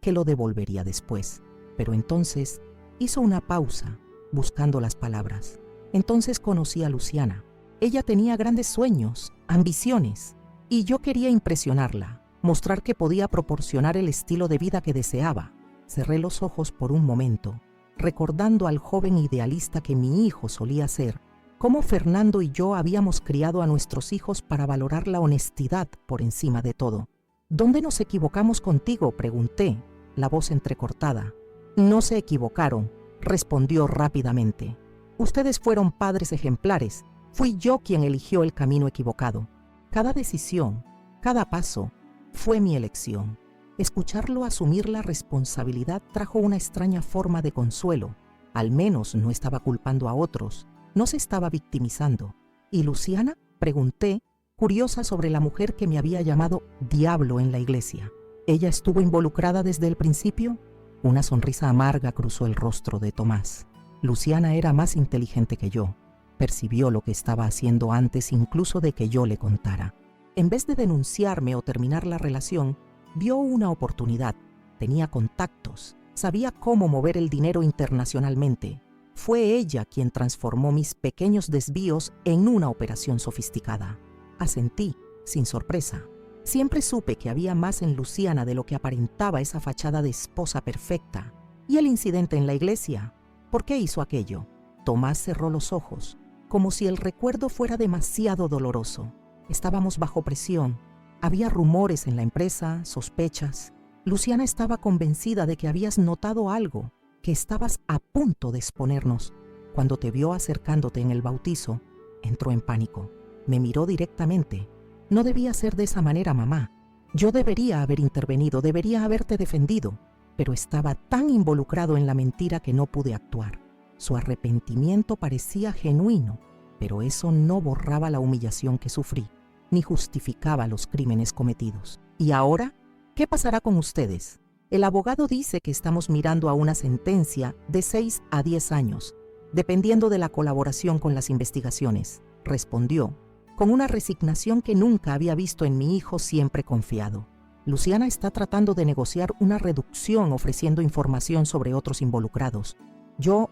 S1: que lo devolvería después. Pero entonces hizo una pausa, buscando las palabras. Entonces conocí a Luciana. Ella tenía grandes sueños, ambiciones, y yo quería impresionarla, mostrar que podía proporcionar el estilo de vida que deseaba. Cerré los ojos por un momento, recordando al joven idealista que mi hijo solía ser, cómo Fernando y yo habíamos criado a nuestros hijos para valorar la honestidad por encima de todo. ¿Dónde nos equivocamos contigo?, pregunté, la voz entrecortada. No se equivocaron, respondió rápidamente. Ustedes fueron padres ejemplares. Fui yo quien eligió el camino equivocado. Cada decisión, cada paso, fue mi elección. Escucharlo asumir la responsabilidad trajo una extraña forma de consuelo. Al menos no estaba culpando a otros, no se estaba victimizando. ¿Y Luciana?, pregunté, curiosa sobre la mujer que me había llamado diablo en la iglesia. ¿Ella estuvo involucrada desde el principio? Una sonrisa amarga cruzó el rostro de Tomás. Luciana era más inteligente que yo. Percibió lo que estaba haciendo antes incluso de que yo le contara. En vez de denunciarme o terminar la relación, vio una oportunidad. Tenía contactos, sabía cómo mover el dinero internacionalmente. Fue ella quien transformó mis pequeños desvíos en una operación sofisticada. Asentí, sin sorpresa. Siempre supe que había más en Luciana de lo que aparentaba esa fachada de esposa perfecta. ¿Y el incidente en la iglesia? ¿Por qué hizo aquello? Tomás cerró los ojos, como si el recuerdo fuera demasiado doloroso. Estábamos bajo presión. Había rumores en la empresa, sospechas. Luciana estaba convencida de que habías notado algo, que estabas a punto de exponernos. Cuando te vio acercándote en el bautizo, entró en pánico. Me miró directamente. No debía ser de esa manera, mamá. Yo debería haber intervenido, debería haberte defendido, pero estaba tan involucrado en la mentira que no pude actuar. Su arrepentimiento parecía genuino, pero eso no borraba la humillación que sufrí, ni justificaba los crímenes cometidos. ¿Y ahora? ¿Qué pasará con ustedes? El abogado dice que estamos mirando a una sentencia de 6 a 10 años, dependiendo de la colaboración con las investigaciones, respondió, con una resignación que nunca había visto en mi hijo siempre confiado. Luciana está tratando de negociar una reducción ofreciendo información sobre otros involucrados. Yo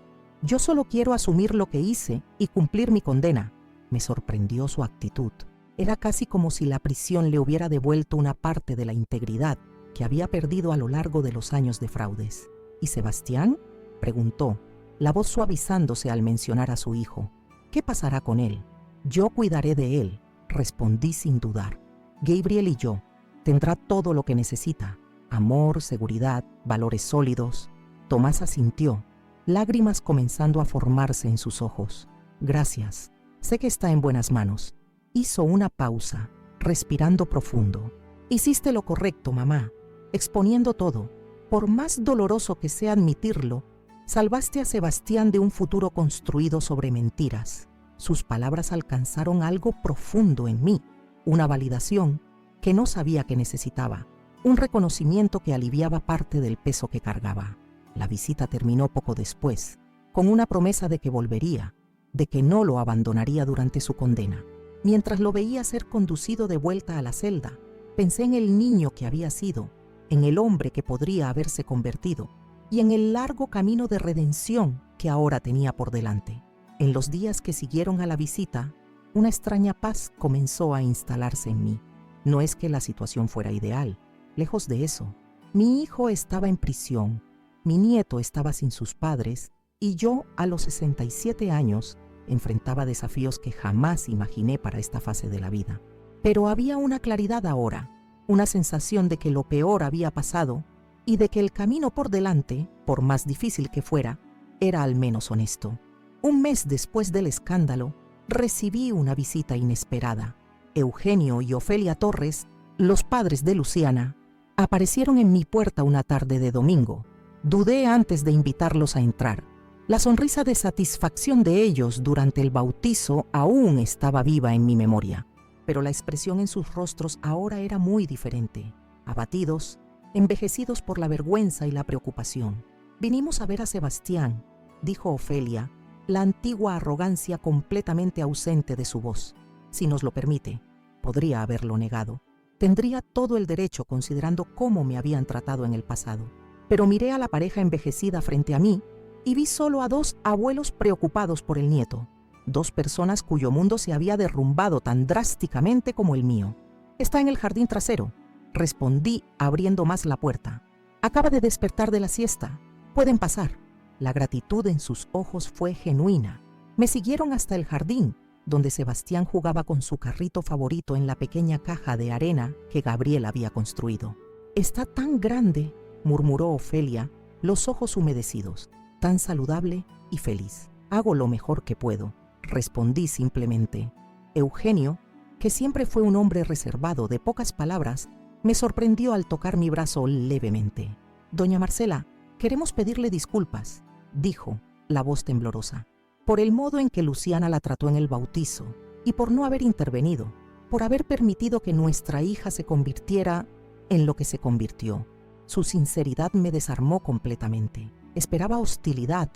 S1: solo quiero asumir lo que hice y cumplir mi condena. Me sorprendió su actitud. Era casi como si la prisión le hubiera devuelto una parte de la integridad que había perdido a lo largo de los años de fraudes. ¿Y Sebastián?, preguntó, la voz suavizándose al mencionar a su hijo. ¿Qué pasará con él? Yo cuidaré de él, respondí sin dudar. Gabriel y yo. Tendrá todo lo que necesita. Amor, seguridad, valores sólidos. Tomás asintió, lágrimas comenzando a formarse en sus ojos. Gracias. Sé que está en buenas manos. Hizo una pausa, respirando profundo. Hiciste lo correcto, mamá, exponiendo todo. Por más doloroso que sea admitirlo, salvaste a Sebastián de un futuro construido sobre mentiras. Sus palabras alcanzaron algo profundo en mí, una validación que no sabía que necesitaba, un reconocimiento que aliviaba parte del peso que cargaba. La visita terminó poco después, con una promesa de que volvería, de que no lo abandonaría durante su condena. Mientras lo veía ser conducido de vuelta a la celda, pensé en el niño que había sido, en el hombre que podría haberse convertido y en el largo camino de redención que ahora tenía por delante. En los días que siguieron a la visita, una extraña paz comenzó a instalarse en mí. No es que la situación fuera ideal, lejos de eso. Mi hijo estaba en prisión, mi nieto estaba sin sus padres y yo, a los 67 años, enfrentaba desafíos que jamás imaginé para esta fase de la vida. Pero había una claridad ahora, una sensación de que lo peor había pasado y de que el camino por delante, por más difícil que fuera, era al menos honesto. Un mes después del escándalo, recibí una visita inesperada. Eugenio y Ofelia Torres, los padres de Luciana, aparecieron en mi puerta una tarde de domingo. Dudé antes de invitarlos a entrar. La sonrisa de satisfacción de ellos durante el bautizo aún estaba viva en mi memoria, pero la expresión en sus rostros ahora era muy diferente, abatidos, envejecidos por la vergüenza y la preocupación. «Vinimos a ver a Sebastián», dijo Ofelia, la antigua arrogancia completamente ausente de su voz. «Si nos lo permite». Podría haberlo negado. Tendría todo el derecho considerando cómo me habían tratado en el pasado. Pero miré a la pareja envejecida frente a mí y vi solo a dos abuelos preocupados por el nieto, dos personas cuyo mundo se había derrumbado tan drásticamente como el mío. «Está en el jardín trasero», respondí abriendo más la puerta. «Acaba de despertar de la siesta. Pueden pasar». La gratitud en sus ojos fue genuina. Me siguieron hasta el jardín, donde Sebastián jugaba con su carrito favorito en la pequeña caja de arena que Gabriel había construido. «Está tan grande», murmuró Ofelia, los ojos humedecidos, «tan saludable y feliz». «Hago lo mejor que puedo», respondí simplemente. Eugenio, que siempre fue un hombre reservado de pocas palabras, me sorprendió al tocar mi brazo levemente. «Doña Marcela, queremos pedirle disculpas», dijo, la voz temblorosa, «por el modo en que Luciana la trató en el bautizo y por no haber intervenido, por haber permitido que nuestra hija se convirtiera en lo que se convirtió». Su sinceridad me desarmó completamente. Esperaba hostilidad,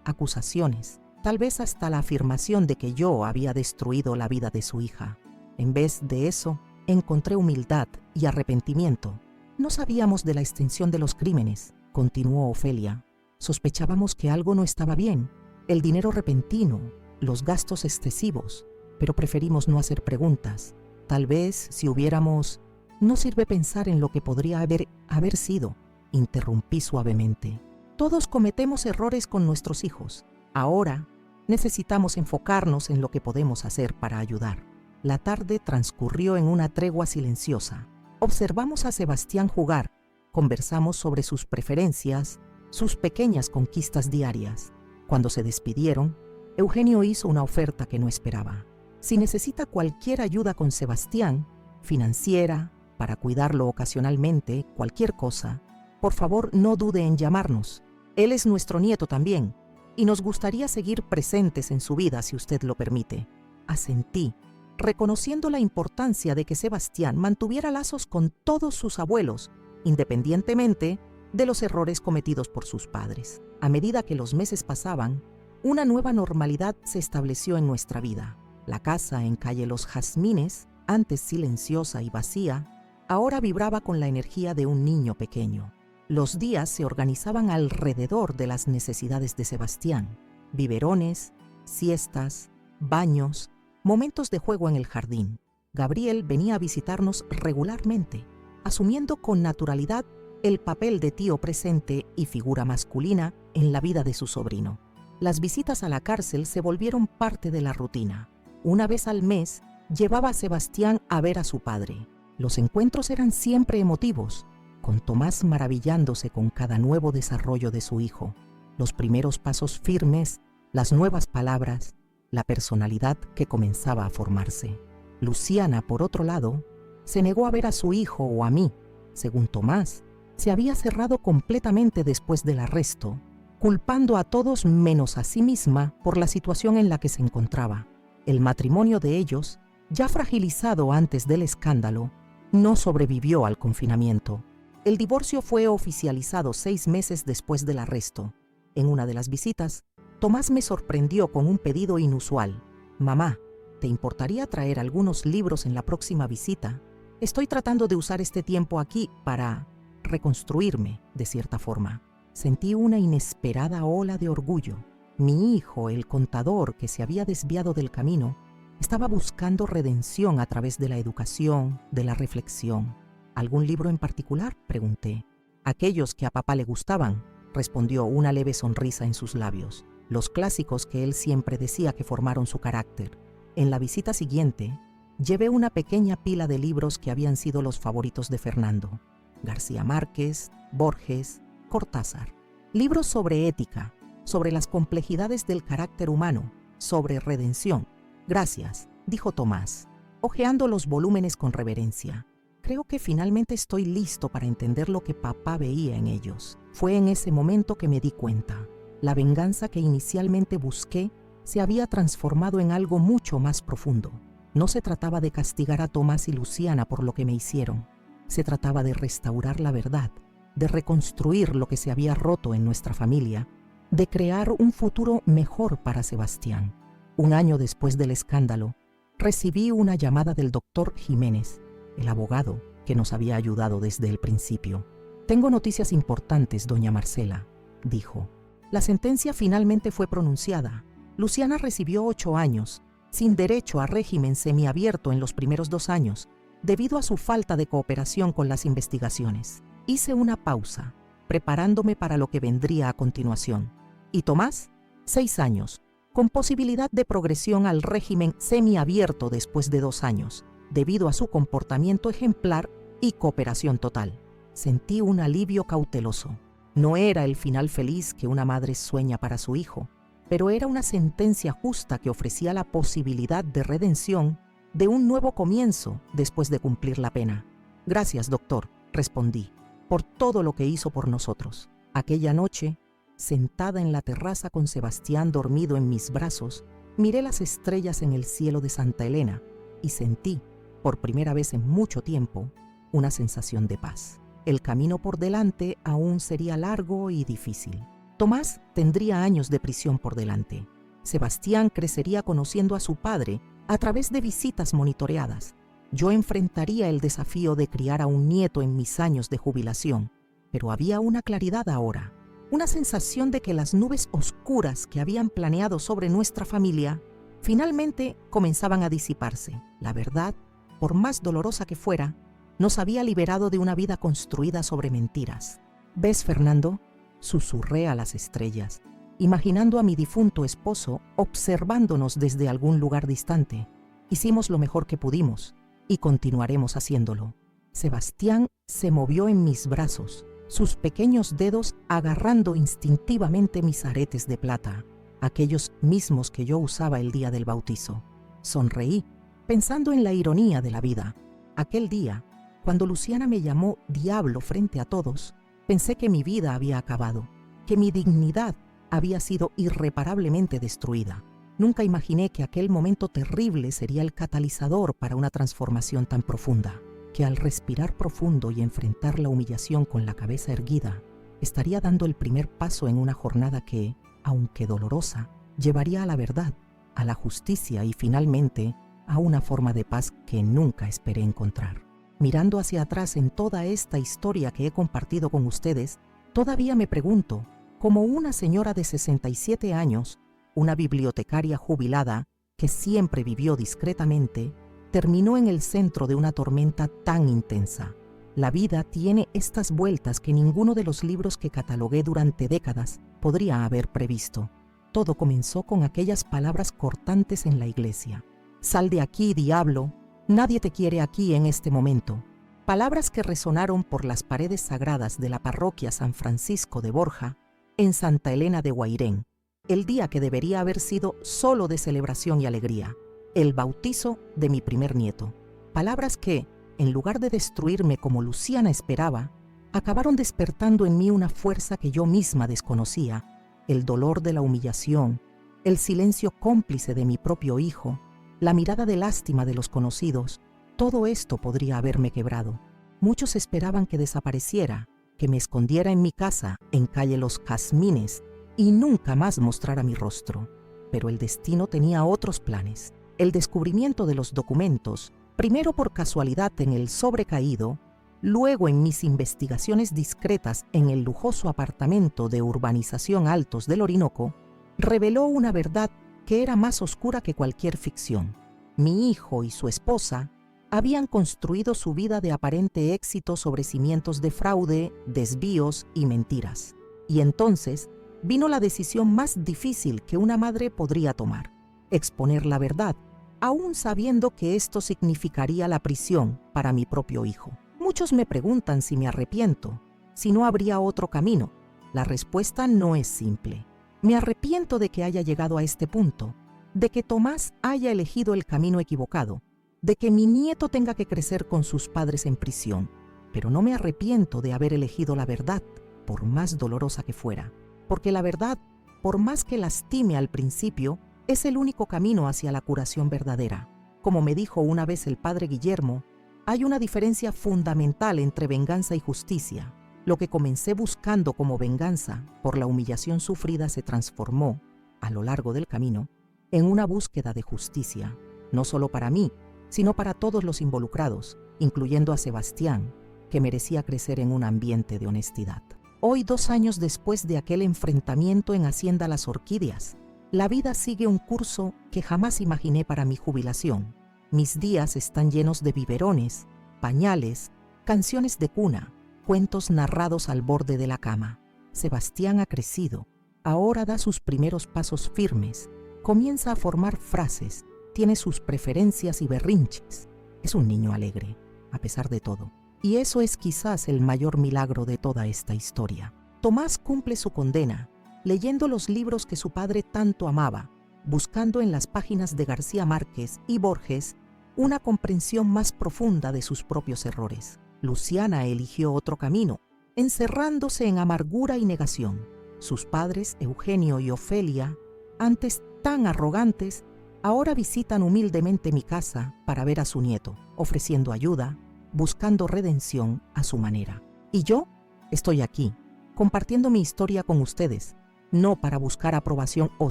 S1: acusaciones, tal vez hasta la afirmación de que yo había destruido la vida de su hija. En vez de eso, encontré humildad y arrepentimiento. «No sabíamos de la extensión de los crímenes», continuó Ofelia. «Sospechábamos que algo no estaba bien, el dinero repentino, los gastos excesivos, pero preferimos no hacer preguntas. Tal vez si hubiéramos... No sirve pensar en lo que podría haber sido», interrumpí suavemente. «Todos cometemos errores con nuestros hijos. Ahora necesitamos enfocarnos en lo que podemos hacer para ayudar». La tarde transcurrió en una tregua silenciosa. Observamos a Sebastián jugar, conversamos sobre sus preferencias, sus pequeñas conquistas diarias. Cuando se despidieron, Eugenio hizo una oferta que no esperaba. «Si necesita cualquier ayuda con Sebastián, financiera, para cuidarlo ocasionalmente, cualquier cosa, por favor no dude en llamarnos. Él es nuestro nieto también, y nos gustaría seguir presentes en su vida si usted lo permite». Asentí, reconociendo la importancia de que Sebastián mantuviera lazos con todos sus abuelos, independientemente de los errores cometidos por sus padres. A medida que los meses pasaban, una nueva normalidad se estableció en nuestra vida. La casa en calle Los Jazmines, antes silenciosa y vacía, ahora vibraba con la energía de un niño pequeño. Los días se organizaban alrededor de las necesidades de Sebastián: biberones, siestas, baños, momentos de juego en el jardín. Gabriel venía a visitarnos regularmente, asumiendo con naturalidad el papel de tío presente y figura masculina en la vida de su sobrino. Las visitas a la cárcel se volvieron parte de la rutina. Una vez al mes, llevaba a Sebastián a ver a su padre. Los encuentros eran siempre emotivos, con Tomás maravillándose con cada nuevo desarrollo de su hijo, los primeros pasos firmes, las nuevas palabras, la personalidad que comenzaba a formarse. Luciana, por otro lado, se negó a ver a su hijo o a mí. Según Tomás, se había cerrado completamente después del arresto, culpando a todos menos a sí misma por la situación en la que se encontraba. El matrimonio de ellos, ya fragilizado antes del escándalo, no sobrevivió al confinamiento. El divorcio fue oficializado 6 meses después del arresto. En una de las visitas, Tomás me sorprendió con un pedido inusual. «Mamá, ¿te importaría traer algunos libros en la próxima visita? Estoy tratando de usar este tiempo aquí para reconstruirme, de cierta forma». Sentí una inesperada ola de orgullo. Mi hijo, el contador que se había desviado del camino, estaba buscando redención a través de la educación, de la reflexión. «¿Algún libro en particular?», pregunté. «Aquellos que a papá le gustaban», respondió, una leve sonrisa en sus labios. «Los clásicos que él siempre decía que formaron su carácter». En la visita siguiente, llevé una pequeña pila de libros que habían sido los favoritos de Fernando: García Márquez, Borges, Cortázar. Libros sobre ética, sobre las complejidades del carácter humano, sobre redención. «Gracias», dijo Tomás. hojeando los volúmenes con reverencia. Creo que finalmente estoy listo para entender lo que papá veía en ellos. Fue en ese momento que me di cuenta. La venganza que inicialmente busqué se había transformado en algo mucho más profundo. No se trataba de castigar a Tomás y Luciana por lo que me hicieron. Se trataba de restaurar la verdad, de reconstruir lo que se había roto en nuestra familia, de crear un futuro mejor para Sebastián. Un año después del escándalo, recibí una llamada del doctor Jiménez, el abogado que nos había ayudado desde el principio. «Tengo noticias importantes, doña Marcela», dijo. La sentencia finalmente fue pronunciada. Luciana recibió 8 años, sin derecho a régimen semiabierto en los primeros 2 años, debido a su falta de cooperación con las investigaciones. Hice una pausa, preparándome para lo que vendría a continuación. Y Tomás, 6 años, con posibilidad de progresión al régimen semiabierto después de 2 años, debido a su comportamiento ejemplar y cooperación total. Sentí un alivio cauteloso. No era el final feliz que una madre sueña para su hijo, pero era una sentencia justa que ofrecía la posibilidad de redención, de un nuevo comienzo después de cumplir la pena. «Gracias, doctor», respondí, «por todo lo que hizo por nosotros». Aquella noche, sentada en la terraza con Sebastián dormido en mis brazos, miré las estrellas en el cielo de Santa Elena y sentí, por primera vez en mucho tiempo, una sensación de paz. El camino por delante aún sería largo y difícil. Tomás tendría años de prisión por delante. Sebastián crecería conociendo a su padre a través de visitas monitoreadas. Yo enfrentaría el desafío de criar a un nieto en mis años de jubilación, pero había una claridad ahora, una sensación de que las nubes oscuras que habían planeado sobre nuestra familia finalmente comenzaban a disiparse. La verdad, por más dolorosa que fuera, nos había liberado de una vida construida sobre mentiras. «¿Ves, Fernando?», susurré a las estrellas, imaginando a mi difunto esposo observándonos desde algún lugar distante. Hicimos lo mejor que pudimos y continuaremos haciéndolo. Sebastián se movió en mis brazos, sus pequeños dedos agarrando instintivamente mis aretes de plata, aquellos mismos que yo usaba el día del bautizo. Sonreí, pensando en la ironía de la vida. Aquel día, cuando Luciana me llamó diablo frente a todos, pensé que mi vida había acabado, que mi dignidad había sido irreparablemente destruida. Nunca imaginé que aquel momento terrible sería el catalizador para una transformación tan profunda, que al respirar profundo y enfrentar la humillación con la cabeza erguida, estaría dando el primer paso en una jornada que, aunque dolorosa, llevaría a la verdad, a la justicia y finalmente a una forma de paz que nunca esperé encontrar. Mirando hacia atrás en toda esta historia que he compartido con ustedes, todavía me pregunto, como una señora de 67 años, una bibliotecaria jubilada que siempre vivió discretamente, terminó en el centro de una tormenta tan intensa. La vida tiene estas vueltas que ninguno de los libros que catalogué durante décadas podría haber previsto. Todo comenzó con aquellas palabras cortantes en la iglesia. «Sal de aquí, diablo, nadie te quiere aquí en este momento». Palabras que resonaron por las paredes sagradas de la parroquia San Francisco de Borja, en Santa Elena de Guairén, el día que debería haber sido solo de celebración y alegría, el bautizo de mi primer nieto. Palabras que, en lugar de destruirme como Luciana esperaba, acabaron despertando en mí una fuerza que yo misma desconocía, el dolor de la humillación, el silencio cómplice de mi propio hijo, la mirada de lástima de los conocidos. Todo esto podría haberme quebrado. Muchos esperaban que desapareciera, que me escondiera en mi casa, en calle Los Jazmines, y nunca más mostrara mi rostro. Pero el destino tenía otros planes. El descubrimiento de los documentos, primero por casualidad en el sobrecaído, luego en mis investigaciones discretas en el lujoso apartamento de urbanización Altos del Orinoco, reveló una verdad que era más oscura que cualquier ficción. Mi hijo y su esposa habían construido su vida de aparente éxito sobre cimientos de fraude, desvíos y mentiras. Y entonces vino la decisión más difícil que una madre podría tomar: exponer la verdad, aún sabiendo que esto significaría la prisión para mi propio hijo. Muchos me preguntan si me arrepiento, si no habría otro camino. La respuesta no es simple. Me arrepiento de que haya llegado a este punto, de que Tomás haya elegido el camino equivocado, de que mi nieto tenga que crecer con sus padres en prisión, pero no me arrepiento de haber elegido la verdad, por más dolorosa que fuera, porque la verdad, por más que lastime al principio, es el único camino hacia la curación verdadera. Como me dijo una vez el padre Guillermo, hay una diferencia fundamental entre venganza y justicia. Lo que comencé buscando como venganza por la humillación sufrida se transformó, a lo largo del camino, en una búsqueda de justicia, no solo para mí, sino para todos los involucrados, incluyendo a Sebastián, que merecía crecer en un ambiente de honestidad. Hoy, 2 años después de aquel enfrentamiento en Hacienda Las Orquídeas, la vida sigue un curso que jamás imaginé para mi jubilación. Mis días están llenos de biberones, pañales, canciones de cuna, cuentos narrados al borde de la cama. Sebastián ha crecido, ahora da sus primeros pasos firmes, comienza a formar frases, tiene sus preferencias y berrinches. Es un niño alegre, a pesar de todo. Y eso es quizás el mayor milagro de toda esta historia. Tomás cumple su condena, leyendo los libros que su padre tanto amaba, buscando en las páginas de García Márquez y Borges una comprensión más profunda de sus propios errores. Luciana eligió otro camino, encerrándose en amargura y negación. Sus padres, Eugenio y Ofelia, antes tan arrogantes, ahora visitan humildemente mi casa para ver a su nieto, ofreciendo ayuda, buscando redención a su manera. Y yo estoy aquí, compartiendo mi historia con ustedes, no para buscar aprobación o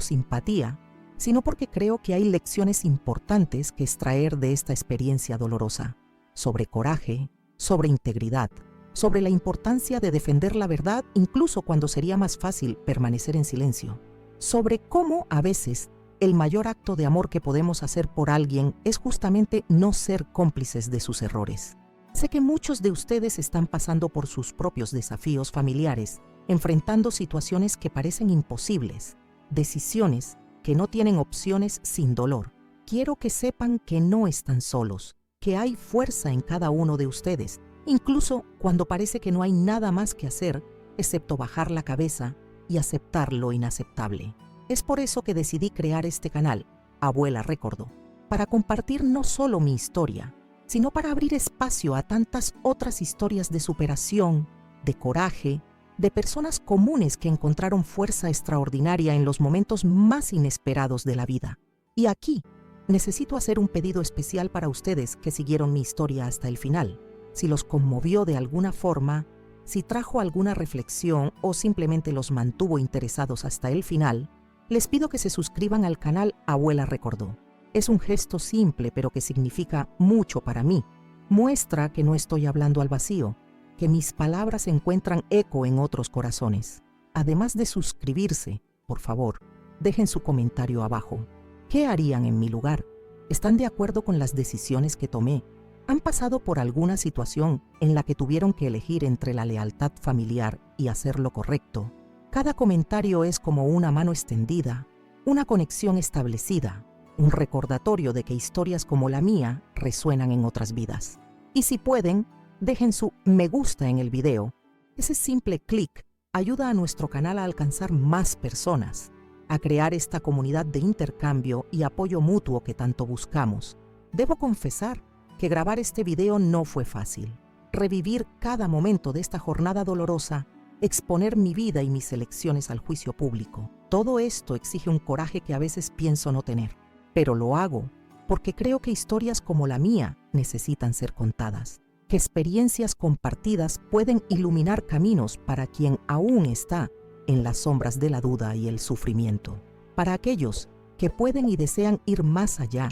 S1: simpatía, sino porque creo que hay lecciones importantes que extraer de esta experiencia dolorosa, sobre coraje, sobre integridad, sobre la importancia de defender la verdad incluso cuando sería más fácil permanecer en silencio, sobre cómo a veces el mayor acto de amor que podemos hacer por alguien es justamente no ser cómplices de sus errores. Sé que muchos de ustedes están pasando por sus propios desafíos familiares, enfrentando situaciones que parecen imposibles, decisiones que no tienen opciones sin dolor. Quiero que sepan que no están solos, que hay fuerza en cada uno de ustedes, incluso cuando parece que no hay nada más que hacer, excepto bajar la cabeza y aceptar lo inaceptable. Es por eso que decidí crear este canal, Abuela Recordó, para compartir no solo mi historia, sino para abrir espacio a tantas otras historias de superación, de coraje, de personas comunes que encontraron fuerza extraordinaria en los momentos más inesperados de la vida. Y aquí necesito hacer un pedido especial para ustedes que siguieron mi historia hasta el final. Si los conmovió de alguna forma, si trajo alguna reflexión o simplemente los mantuvo interesados hasta el final, les pido que se suscriban al canal Abuela Recordó. Es un gesto simple pero que significa mucho para mí. Muestra que no estoy hablando al vacío, que mis palabras encuentran eco en otros corazones. Además de suscribirse, por favor, dejen su comentario abajo. ¿Qué harían en mi lugar? ¿Están de acuerdo con las decisiones que tomé? ¿Han pasado por alguna situación en la que tuvieron que elegir entre la lealtad familiar y hacer lo correcto? Cada comentario es como una mano extendida, una conexión establecida, un recordatorio de que historias como la mía resuenan en otras vidas. Y si pueden, dejen su me gusta en el video. Ese simple clic ayuda a nuestro canal a alcanzar más personas, a crear esta comunidad de intercambio y apoyo mutuo que tanto buscamos. Debo confesar que grabar este video no fue fácil. Revivir cada momento de esta jornada dolorosa, exponer mi vida y mis elecciones al juicio público. Todo esto exige un coraje que a veces pienso no tener. Pero lo hago porque creo que historias como la mía necesitan ser contadas, que experiencias compartidas pueden iluminar caminos para quien aún está en las sombras de la duda y el sufrimiento. Para aquellos que pueden y desean ir más allá,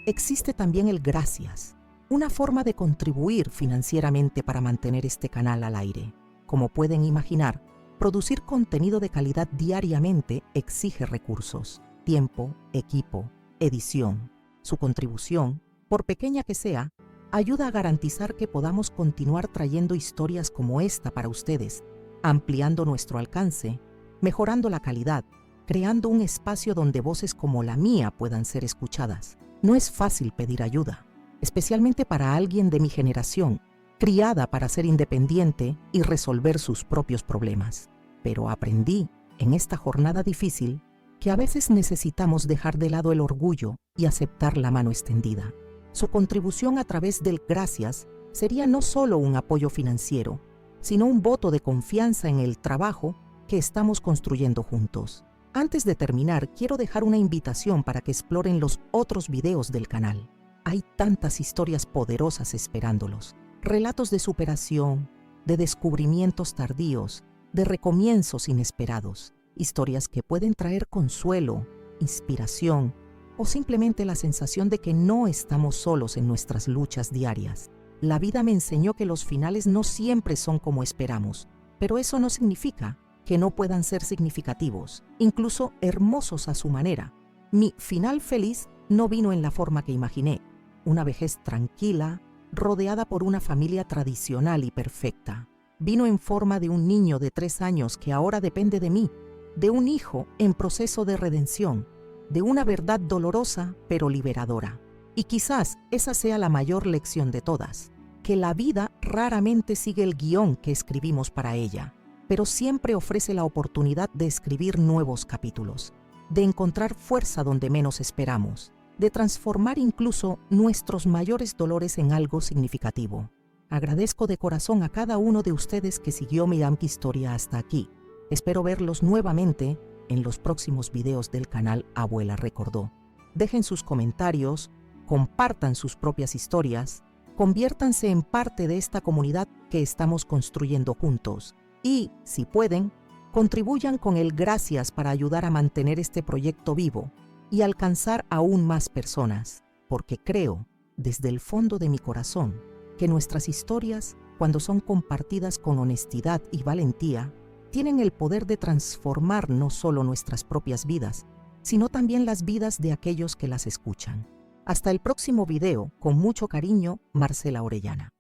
S1: existe también el gracias, una forma de contribuir financieramente para mantener este canal al aire. Como pueden imaginar, producir contenido de calidad diariamente exige recursos, tiempo, equipo, edición. Su contribución, por pequeña que sea, ayuda a garantizar que podamos continuar trayendo historias como esta para ustedes, ampliando nuestro alcance, mejorando la calidad, creando un espacio donde voces como la mía puedan ser escuchadas. No es fácil pedir ayuda, especialmente para alguien de mi generación, criada para ser independiente y resolver sus propios problemas. Pero aprendí, en esta jornada difícil, que a veces necesitamos dejar de lado el orgullo y aceptar la mano extendida. Su contribución a través del gracias sería no solo un apoyo financiero, sino un voto de confianza en el trabajo que estamos construyendo juntos. Antes de terminar, quiero dejar una invitación para que exploren los otros videos del canal. Hay tantas historias poderosas esperándolos. Relatos de superación, de descubrimientos tardíos, de recomienzos inesperados. Historias que pueden traer consuelo, inspiración o simplemente la sensación de que no estamos solos en nuestras luchas diarias. La vida me enseñó que los finales no siempre son como esperamos, pero eso no significa que no puedan ser significativos, incluso hermosos a su manera. Mi final feliz no vino en la forma que imaginé, una vejez tranquila, rodeada por una familia tradicional y perfecta. Vino en forma de un niño de 3 años que ahora depende de mí, de un hijo en proceso de redención, de una verdad dolorosa pero liberadora. Y quizás esa sea la mayor lección de todas, que la vida raramente sigue el guión que escribimos para ella, pero siempre ofrece la oportunidad de escribir nuevos capítulos, de encontrar fuerza donde menos esperamos, de transformar incluso nuestros mayores dolores en algo significativo. Agradezco de corazón a cada uno de ustedes que siguió mi amplia historia hasta aquí. Espero verlos nuevamente en los próximos videos del canal Abuela Recordó. Dejen sus comentarios, compartan sus propias historias, conviértanse en parte de esta comunidad que estamos construyendo juntos y, si pueden, contribuyan con el gracias para ayudar a mantener este proyecto vivo y alcanzar aún más personas, porque creo, desde el fondo de mi corazón, que nuestras historias, cuando son compartidas con honestidad y valentía, tienen el poder de transformar no solo nuestras propias vidas, sino también las vidas de aquellos que las escuchan. Hasta el próximo video, con mucho cariño, Marcela Orellana.